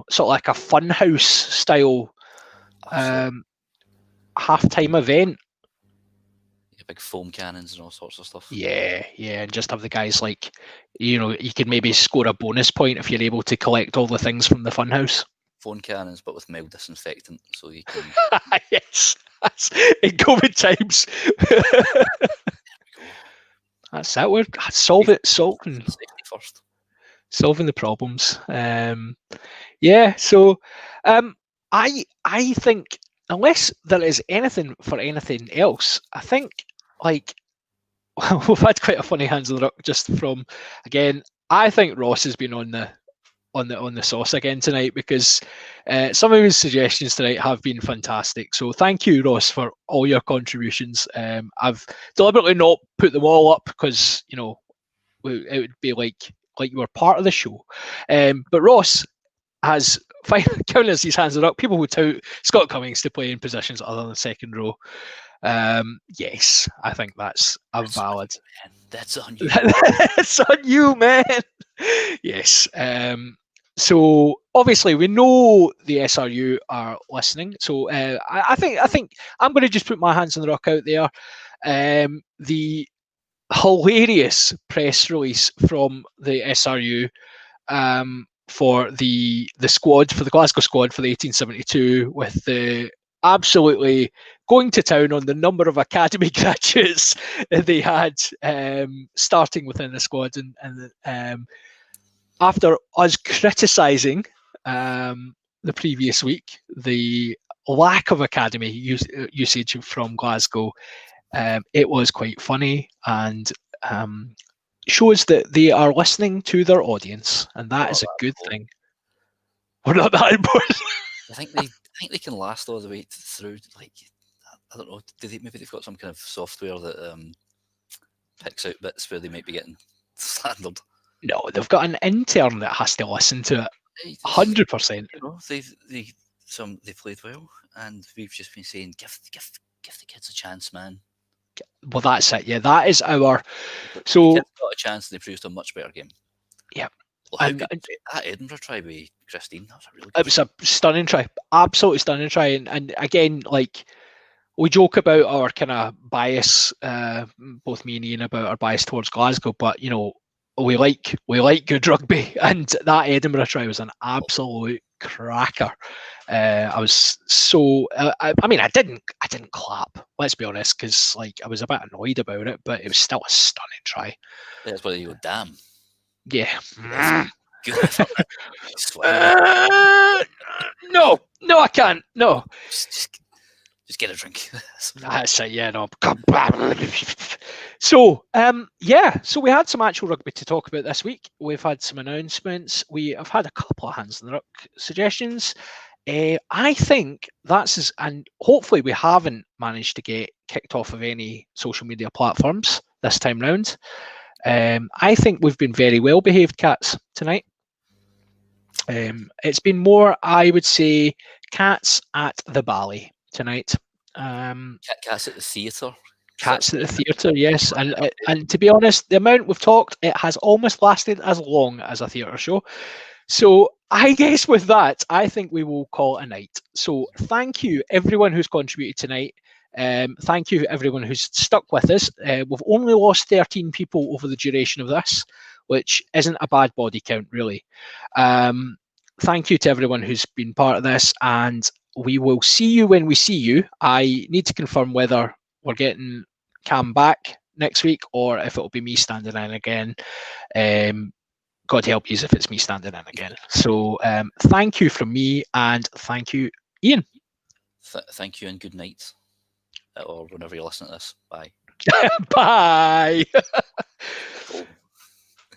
sort of like a funhouse style halftime event. Big foam cannons and all sorts of stuff. Yeah, and just have the guys like, you could maybe score a bonus point if you're able to collect all the things from the funhouse. Foam cannons, but with mild disinfectant, so you can. Yes, that's in COVID times. That's that. We're solving safety first. Solving the problems. So I think, unless there is anything for anything else, I think, like, we've had quite a funny hands of the rock just from, again, I think Ross has been on the sauce again tonight, because some of his suggestions tonight have been fantastic. So thank you, Ross, for all your contributions. I've deliberately not put them all up because it would be like you were part of the show. But Ross has countless these hands up. People would tout Scott Cummings to play in positions other than the second row. Yes, I think that's a valid. That's on you. That's on you, man. Yes. So obviously we know the SRU are listening. So I think I'm going to just put my hands on the rock out there. The hilarious press release from the SRU for the squad, for the Glasgow squad for the 1872, with the absolutely going to town on the number of academy graduates they had starting within the squad, and after us criticising the previous week the lack of academy usage from Glasgow, it was quite funny and shows that they are listening to their audience, and that is a good thing. We're not that important. I think they can last all the way through. Like, I don't know. Maybe they've got some kind of software that picks out bits where they might be getting slandered. No, they've got an intern that has to listen to it. 100%. You know, they played well, and we've just been saying, give the kids a chance, man. Well, that's it. Yeah, that is our. So the kids got a chance, and they produced a much better game. Yeah. Well, that Edinburgh try with Christine, that was a really good. It was a stunning try, absolutely stunning try, and again, like, we joke about our kind of bias, both me and Ian, about our bias towards Glasgow, but you know, we like good rugby, and that Edinburgh try was an absolute cracker. I was so I mean, I didn't clap, let's be honest, because like I was a bit annoyed about it, but it was still a stunning try. That's why you go, damn. Yeah. No, I can't. No. Just get a drink. That's it. Yeah, no. So, so we had some actual rugby to talk about this week. We've had some announcements. We have had a couple of hands in the ruck suggestions. I think that's and hopefully we haven't managed to get kicked off of any social media platforms this time round. I think we've been very well behaved cats tonight. It's been more, I would say, cats at the Bally tonight. Cats at the theatre. Cats at the theatre, yes. And to be honest, the amount we've talked, it has almost lasted as long as a theatre show. So I guess with that, I think we will call it a night. So thank you, everyone who's contributed tonight. Thank you, everyone who's stuck with us. We've only lost 13 people over the duration of this, which isn't a bad body count, really. Thank you to everyone who's been part of this, and we will see you when we see you. I need to confirm whether we're getting Cam back next week or if it'll be me standing in again. God help you if it's me standing in again. So thank you from me, and thank you, Ian. Thank you, and good night. Or whenever you listen to this. Bye. Bye.